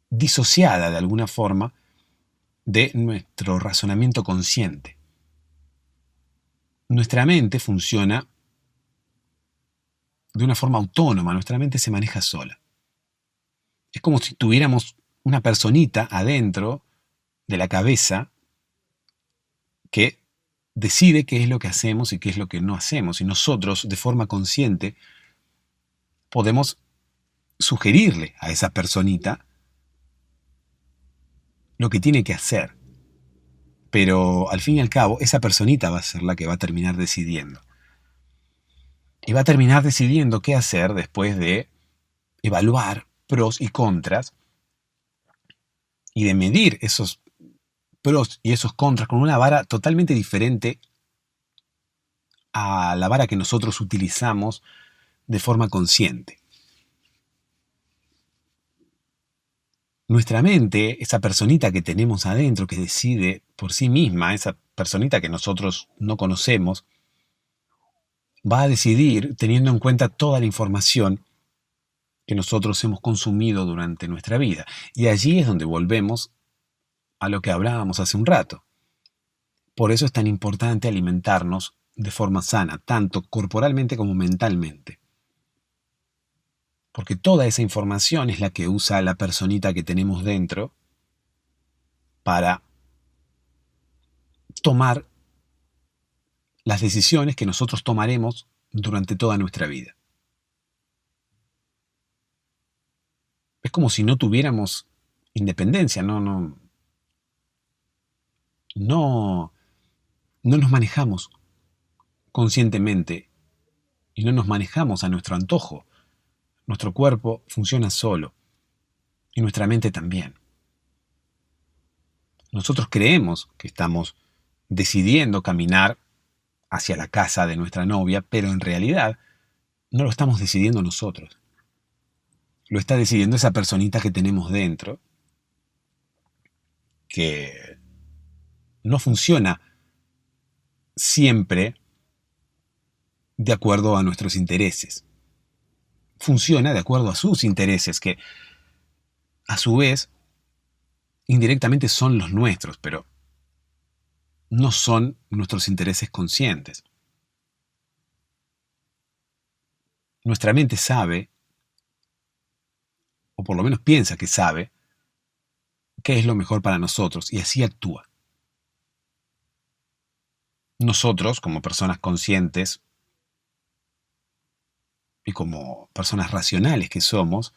Speaker 1: disociada de alguna forma de nuestro razonamiento consciente. Nuestra mente funciona de una forma autónoma, nuestra mente se maneja sola. Es como si tuviéramos una personita adentro de la cabeza que decide qué es lo que hacemos y qué es lo que no hacemos. Y nosotros, de forma consciente, podemos sugerirle a esa personita lo que tiene que hacer. Pero al fin y al cabo, esa personita va a ser la que va a terminar decidiendo. Y va a terminar decidiendo qué hacer después de evaluar pros y contras y de medir esos pros y esos contras con una vara totalmente diferente a la vara que nosotros utilizamos de forma consciente. Nuestra mente, esa personita que tenemos adentro que decide por sí misma, esa personita que nosotros no conocemos, va a decidir teniendo en cuenta toda la información que nosotros hemos consumido durante nuestra vida. Y allí es donde volvemos a lo que hablábamos hace un rato. Por eso es tan importante alimentarnos de forma sana, tanto corporalmente como mentalmente. Porque toda esa información es la que usa la personita que tenemos dentro para tomar las decisiones que nosotros tomaremos durante toda nuestra vida. Es como si no tuviéramos independencia, no nos manejamos conscientemente y no nos manejamos a nuestro antojo. Nuestro cuerpo funciona solo y nuestra mente también. Nosotros creemos que estamos decidiendo caminar hacia la casa de nuestra novia, pero en realidad no lo estamos decidiendo nosotros. Lo está decidiendo esa personita que tenemos dentro, que no funciona siempre de acuerdo a nuestros intereses. Funciona de acuerdo a sus intereses, que a su vez indirectamente son los nuestros, pero no son nuestros intereses conscientes. Nuestra mente sabe, o por lo menos piensa que sabe, qué es lo mejor para nosotros y así actúa. Nosotros, como personas conscientes y como personas racionales que somos,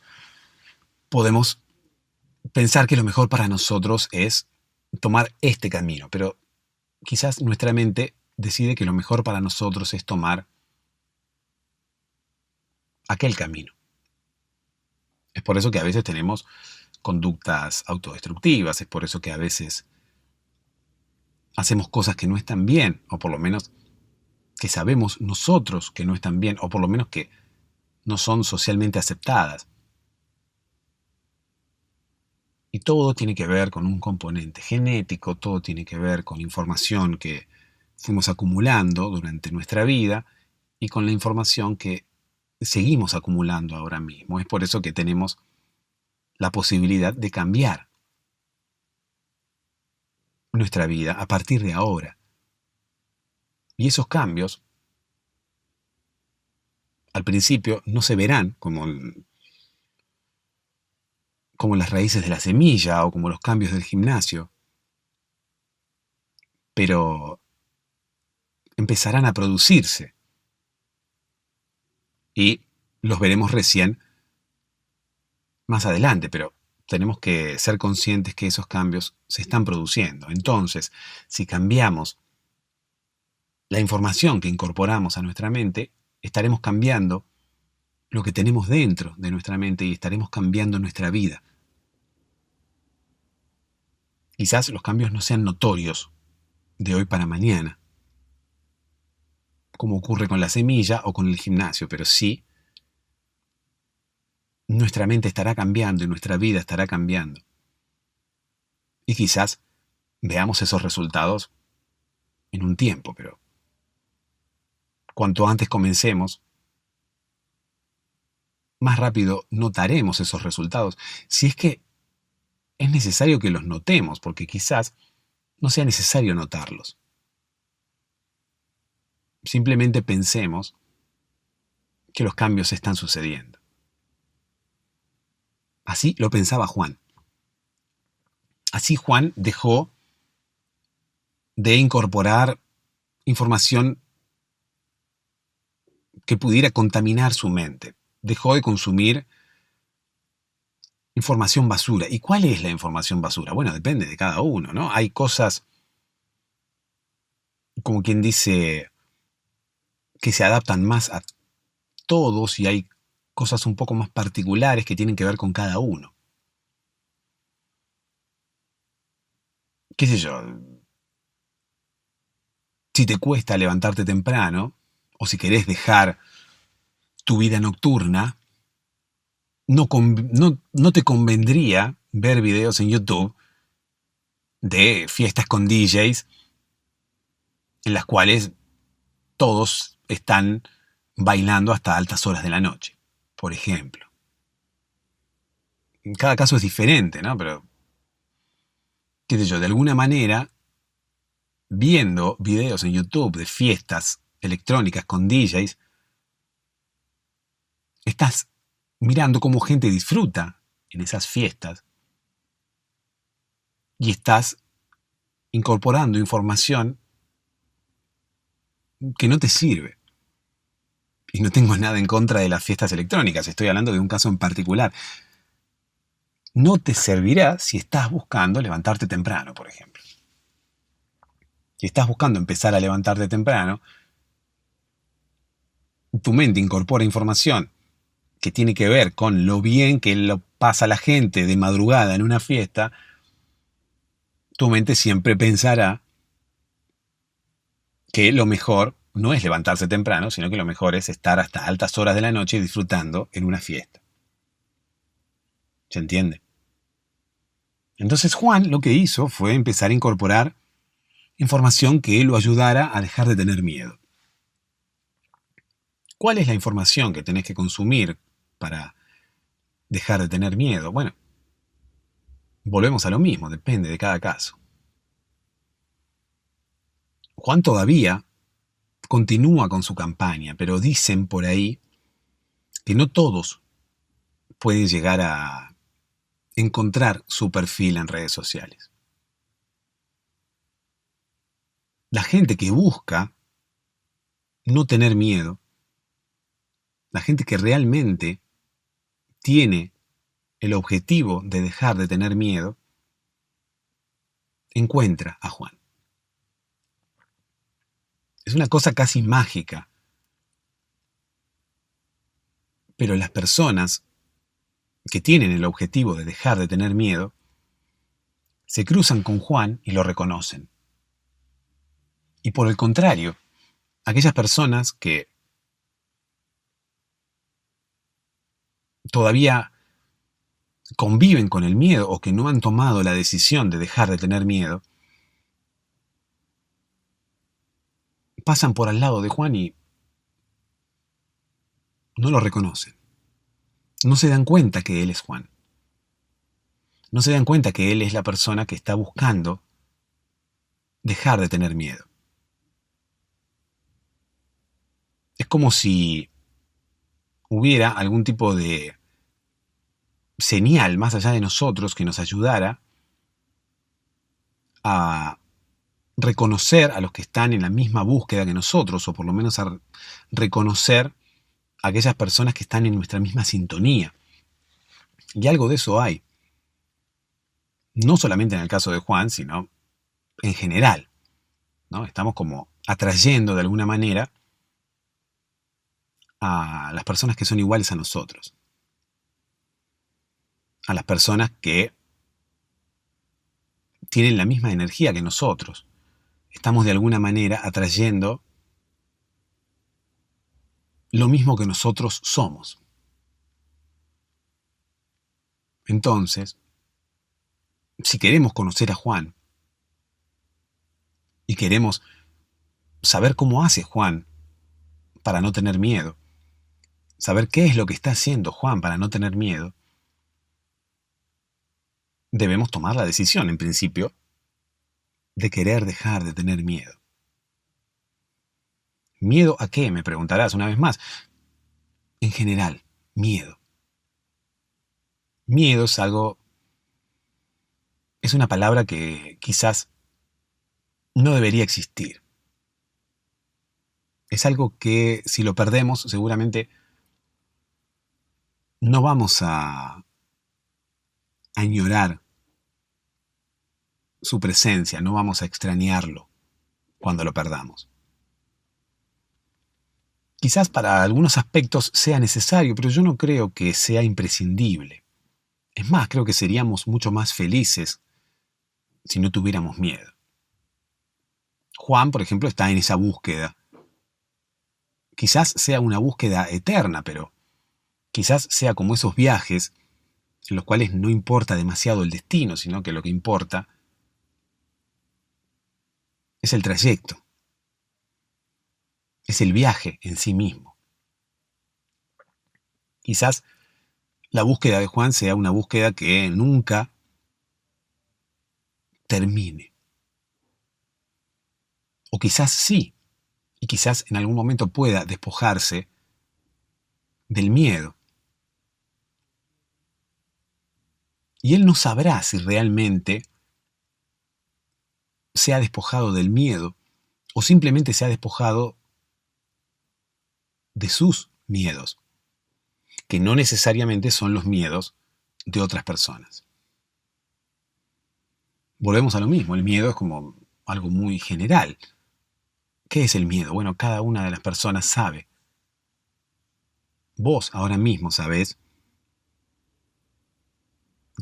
Speaker 1: podemos pensar que lo mejor para nosotros es tomar este camino, pero quizás nuestra mente decide que lo mejor para nosotros es tomar aquel camino. Es por eso que a veces tenemos conductas autodestructivas, es por eso que a veces hacemos cosas que no están bien, o por lo menos que sabemos nosotros que no están bien, o por lo menos que no son socialmente aceptadas. Y todo tiene que ver con un componente genético, todo tiene que ver con información que fuimos acumulando durante nuestra vida y con la información que seguimos acumulando ahora mismo. Es por eso que tenemos la posibilidad de cambiar nuestra vida a partir de ahora. Y esos cambios, al principio, no se verán como las raíces de la semilla o como los cambios del gimnasio, pero empezarán a producirse y los veremos recién más adelante, pero tenemos que ser conscientes que esos cambios se están produciendo. Entonces, si cambiamos la información que incorporamos a nuestra mente, estaremos cambiando lo que tenemos dentro de nuestra mente y estaremos cambiando nuestra vida. Quizás los cambios no sean notorios de hoy para mañana, como ocurre con la semilla o con el gimnasio, pero sí nuestra mente estará cambiando y nuestra vida estará cambiando. Y quizás veamos esos resultados en un tiempo, pero cuanto antes comencemos, más rápido notaremos esos resultados. Si es que es necesario que los notemos, porque quizás no sea necesario notarlos. Simplemente pensemos que los cambios están sucediendo. Así lo pensaba Juan. Así Juan dejó de incorporar información que pudiera contaminar su mente. Dejó de consumir información basura. ¿Y cuál es la información basura? Bueno, depende de cada uno, ¿no? Hay cosas, como quien dice, que se adaptan más a todos y hay cosas un poco más particulares que tienen que ver con cada uno. ¿Qué sé yo? Si te cuesta levantarte temprano, o si querés dejar tu vida nocturna, no te convendría ver videos en YouTube de fiestas con DJs en las cuales todos están bailando hasta altas horas de la noche, por ejemplo. Cada caso es diferente, ¿no? Pero, qué sé yo, de alguna manera, viendo videos en YouTube de fiestas electrónicas con DJs, estás mirando cómo gente disfruta en esas fiestas y estás incorporando información que no te sirve. Y no tengo nada en contra de las fiestas electrónicas, estoy hablando de un caso en particular. No te servirá si estás buscando levantarte temprano, por ejemplo. Si estás buscando empezar a levantarte temprano, tu mente incorpora información que tiene que ver con lo bien que lo pasa la gente de madrugada en una fiesta, tu mente siempre pensará que lo mejor no es levantarse temprano, sino que lo mejor es estar hasta altas horas de la noche disfrutando en una fiesta. ¿Se entiende? Entonces Juan lo que hizo fue empezar a incorporar información que lo ayudara a dejar de tener miedo. ¿Cuál es la información que tenés que consumir para dejar de tener miedo? Bueno, volvemos a lo mismo, depende de cada caso. Juan todavía continúa con su campaña, pero dicen por ahí que no todos pueden llegar a encontrar su perfil en redes sociales. La gente que busca no tener miedo, la gente que realmente tiene el objetivo de dejar de tener miedo, encuentra a Juan. Es una cosa casi mágica, pero las personas que tienen el objetivo de dejar de tener miedo se cruzan con Juan y lo reconocen. Y por el contrario, aquellas personas que todavía conviven con el miedo o que no han tomado la decisión de dejar de tener miedo, pasan por al lado de Juan y no lo reconocen. No se dan cuenta que él es Juan. No se dan cuenta que él es la persona que está buscando dejar de tener miedo. Es como si hubiera algún tipo de señal más allá de nosotros que nos ayudara a reconocer a los que están en la misma búsqueda que nosotros, o por lo menos a reconocer a aquellas personas que están en nuestra misma sintonía. Y algo de eso hay. No solamente en el caso de Juan, sino en general, ¿no? Estamos como atrayendo de alguna manera a las personas que son iguales a nosotros. A las personas que tienen la misma energía que nosotros. Estamos de alguna manera atrayendo lo mismo que nosotros somos. Entonces, si queremos conocer a Juan y queremos saber cómo hace Juan para no tener miedo, saber qué es lo que está haciendo Juan para no tener miedo, debemos tomar la decisión, en principio, de querer dejar de tener miedo. ¿Miedo a qué? Me preguntarás una vez más. En general, miedo. Miedo es algo, es una palabra que quizás no debería existir. Es algo que si lo perdemos, seguramente no vamos a añorar su presencia, no vamos a extrañarlo cuando lo perdamos. Quizás para algunos aspectos sea necesario, pero yo no creo que sea imprescindible. Es más, creo que seríamos mucho más felices si no tuviéramos miedo. Juan, por ejemplo, está en esa búsqueda. Quizás sea una búsqueda eterna, pero quizás sea como esos viajes en los cuales no importa demasiado el destino, sino que lo que importa es el trayecto, es el viaje en sí mismo. Quizás la búsqueda de Juan sea una búsqueda que nunca termine. O quizás sí, y quizás en algún momento pueda despojarse del miedo. Y él no sabrá si realmente se ha despojado del miedo o simplemente se ha despojado de sus miedos, que no necesariamente son los miedos de otras personas. Volvemos a lo mismo, el miedo es como algo muy general. ¿Qué es el miedo? Bueno, cada una de las personas sabe. Vos ahora mismo sabés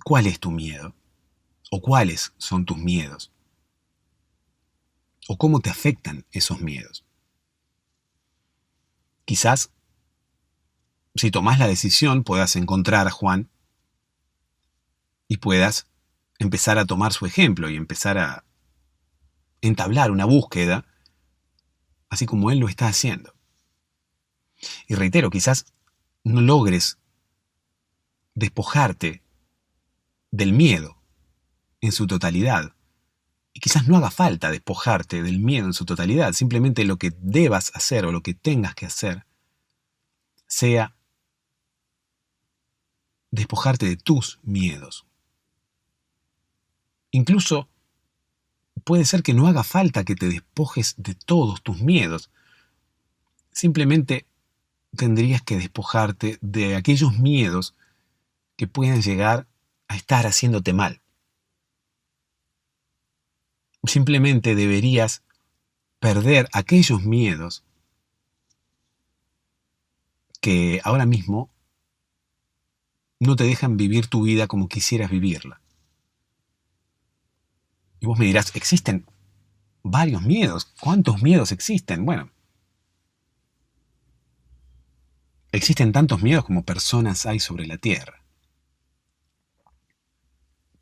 Speaker 1: cuál es tu miedo, o cuáles son tus miedos, o cómo te afectan esos miedos. Quizás, si tomás la decisión, puedas encontrar a Juan y puedas empezar a tomar su ejemplo y empezar a entablar una búsqueda, así como él lo está haciendo. Y reitero, quizás no logres despojarte del miedo en su totalidad. Y quizás no haga falta despojarte del miedo en su totalidad. Simplemente lo que debas hacer o lo que tengas que hacer sea despojarte de tus miedos. Incluso puede ser que no haga falta que te despojes de todos tus miedos. Simplemente tendrías que despojarte de aquellos miedos que puedan llegar a estar haciéndote mal. Simplemente deberías perder aquellos miedos que ahora mismo no te dejan vivir tu vida como quisieras vivirla. Y vos me dirás, ¿existen varios miedos. ¿Cuántos miedos existen? Bueno, existen tantos miedos como personas hay sobre la Tierra.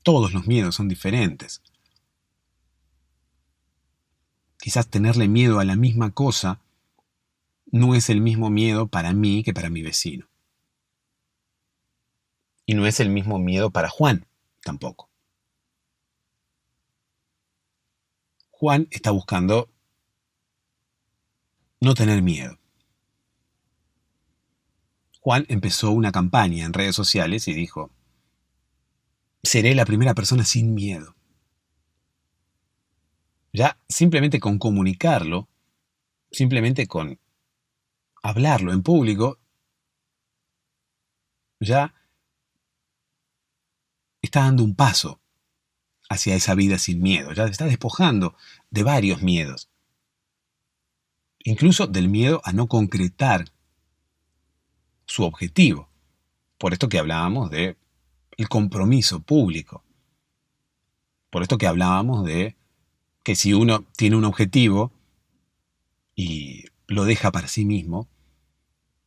Speaker 1: Todos los miedos son diferentes. Quizás tenerle miedo a la misma cosa no es el mismo miedo para mí que para mi vecino. Y no es el mismo miedo para Juan, tampoco. Juan está buscando no tener miedo. Juan empezó una campaña en redes sociales y dijo: seré la primera persona sin miedo. Ya simplemente con comunicarlo, simplemente con hablarlo en público, ya está dando un paso hacia esa vida sin miedo. Ya se está despojando de varios miedos. Incluso del miedo a no concretar su objetivo. Por esto que hablábamos de el compromiso público. Por esto que hablábamos de que si uno tiene un objetivo y lo deja para sí mismo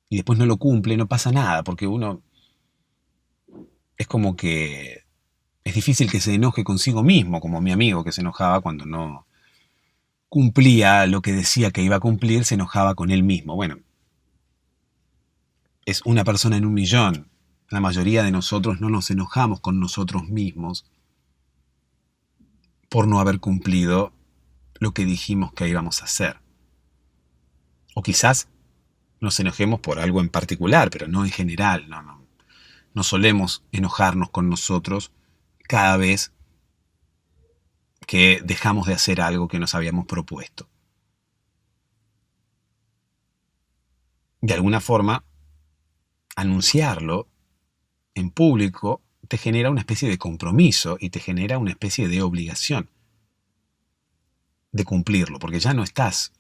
Speaker 1: y después no lo cumple, no pasa nada, porque uno es como que es difícil que se enoje consigo mismo, como mi amigo que se enojaba cuando no cumplía lo que decía que iba a cumplir, se enojaba con él mismo. Bueno, es una persona en un millón. La mayoría de nosotros no nos enojamos con nosotros mismos por no haber cumplido lo que dijimos que íbamos a hacer. O quizás nos enojemos por algo en particular, pero no en general. No solemos enojarnos con nosotros cada vez que dejamos de hacer algo que nos habíamos propuesto. De alguna forma, anunciarlo en público te genera una especie de compromiso y te genera una especie de obligación de cumplirlo, porque ya no estás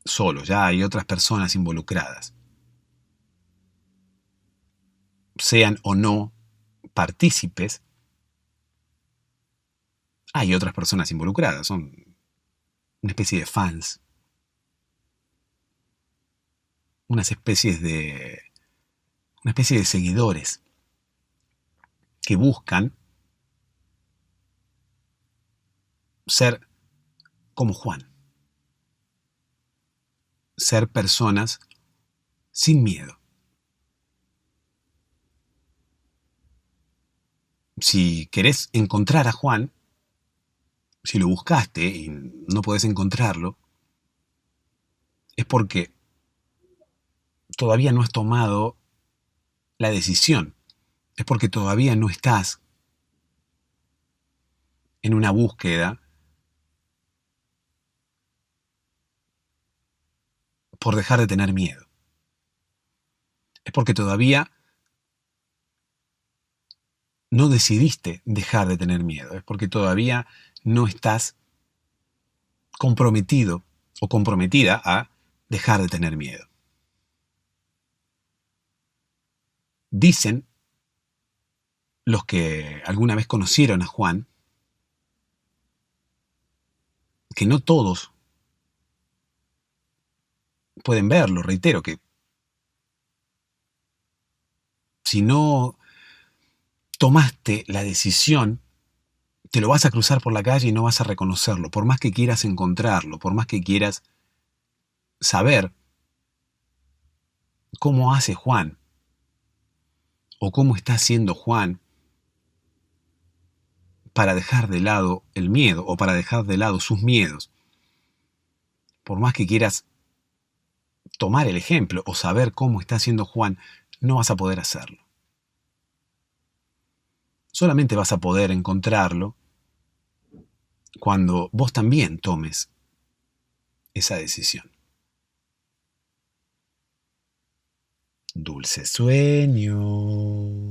Speaker 1: solo, ya hay otras personas involucradas. Sean o no partícipes, hay otras personas involucradas, son una especie de fans, una especie de seguidores que buscan ser como Juan, ser personas sin miedo. Si querés encontrar a Juan, si lo buscaste y no podés encontrarlo, es porque todavía no has tomado la decisión. Es porque todavía no estás en una búsqueda por dejar de tener miedo. Es porque todavía no decidiste dejar de tener miedo. Es porque todavía no estás comprometido o comprometida a dejar de tener miedo. Dicen los que alguna vez conocieron a Juan que no todos pueden verlo. Reitero que si no tomaste la decisión, te lo vas a cruzar por la calle y no vas a reconocerlo, por más que quieras encontrarlo, por más que quieras saber cómo hace Juan o cómo está haciendo Juan para dejar de lado el miedo o para dejar de lado sus miedos. Por más que quieras tomar el ejemplo o saber cómo está haciendo Juan, no vas a poder hacerlo. Solamente vas a poder encontrarlo cuando vos también tomes esa decisión. Dulces sueños.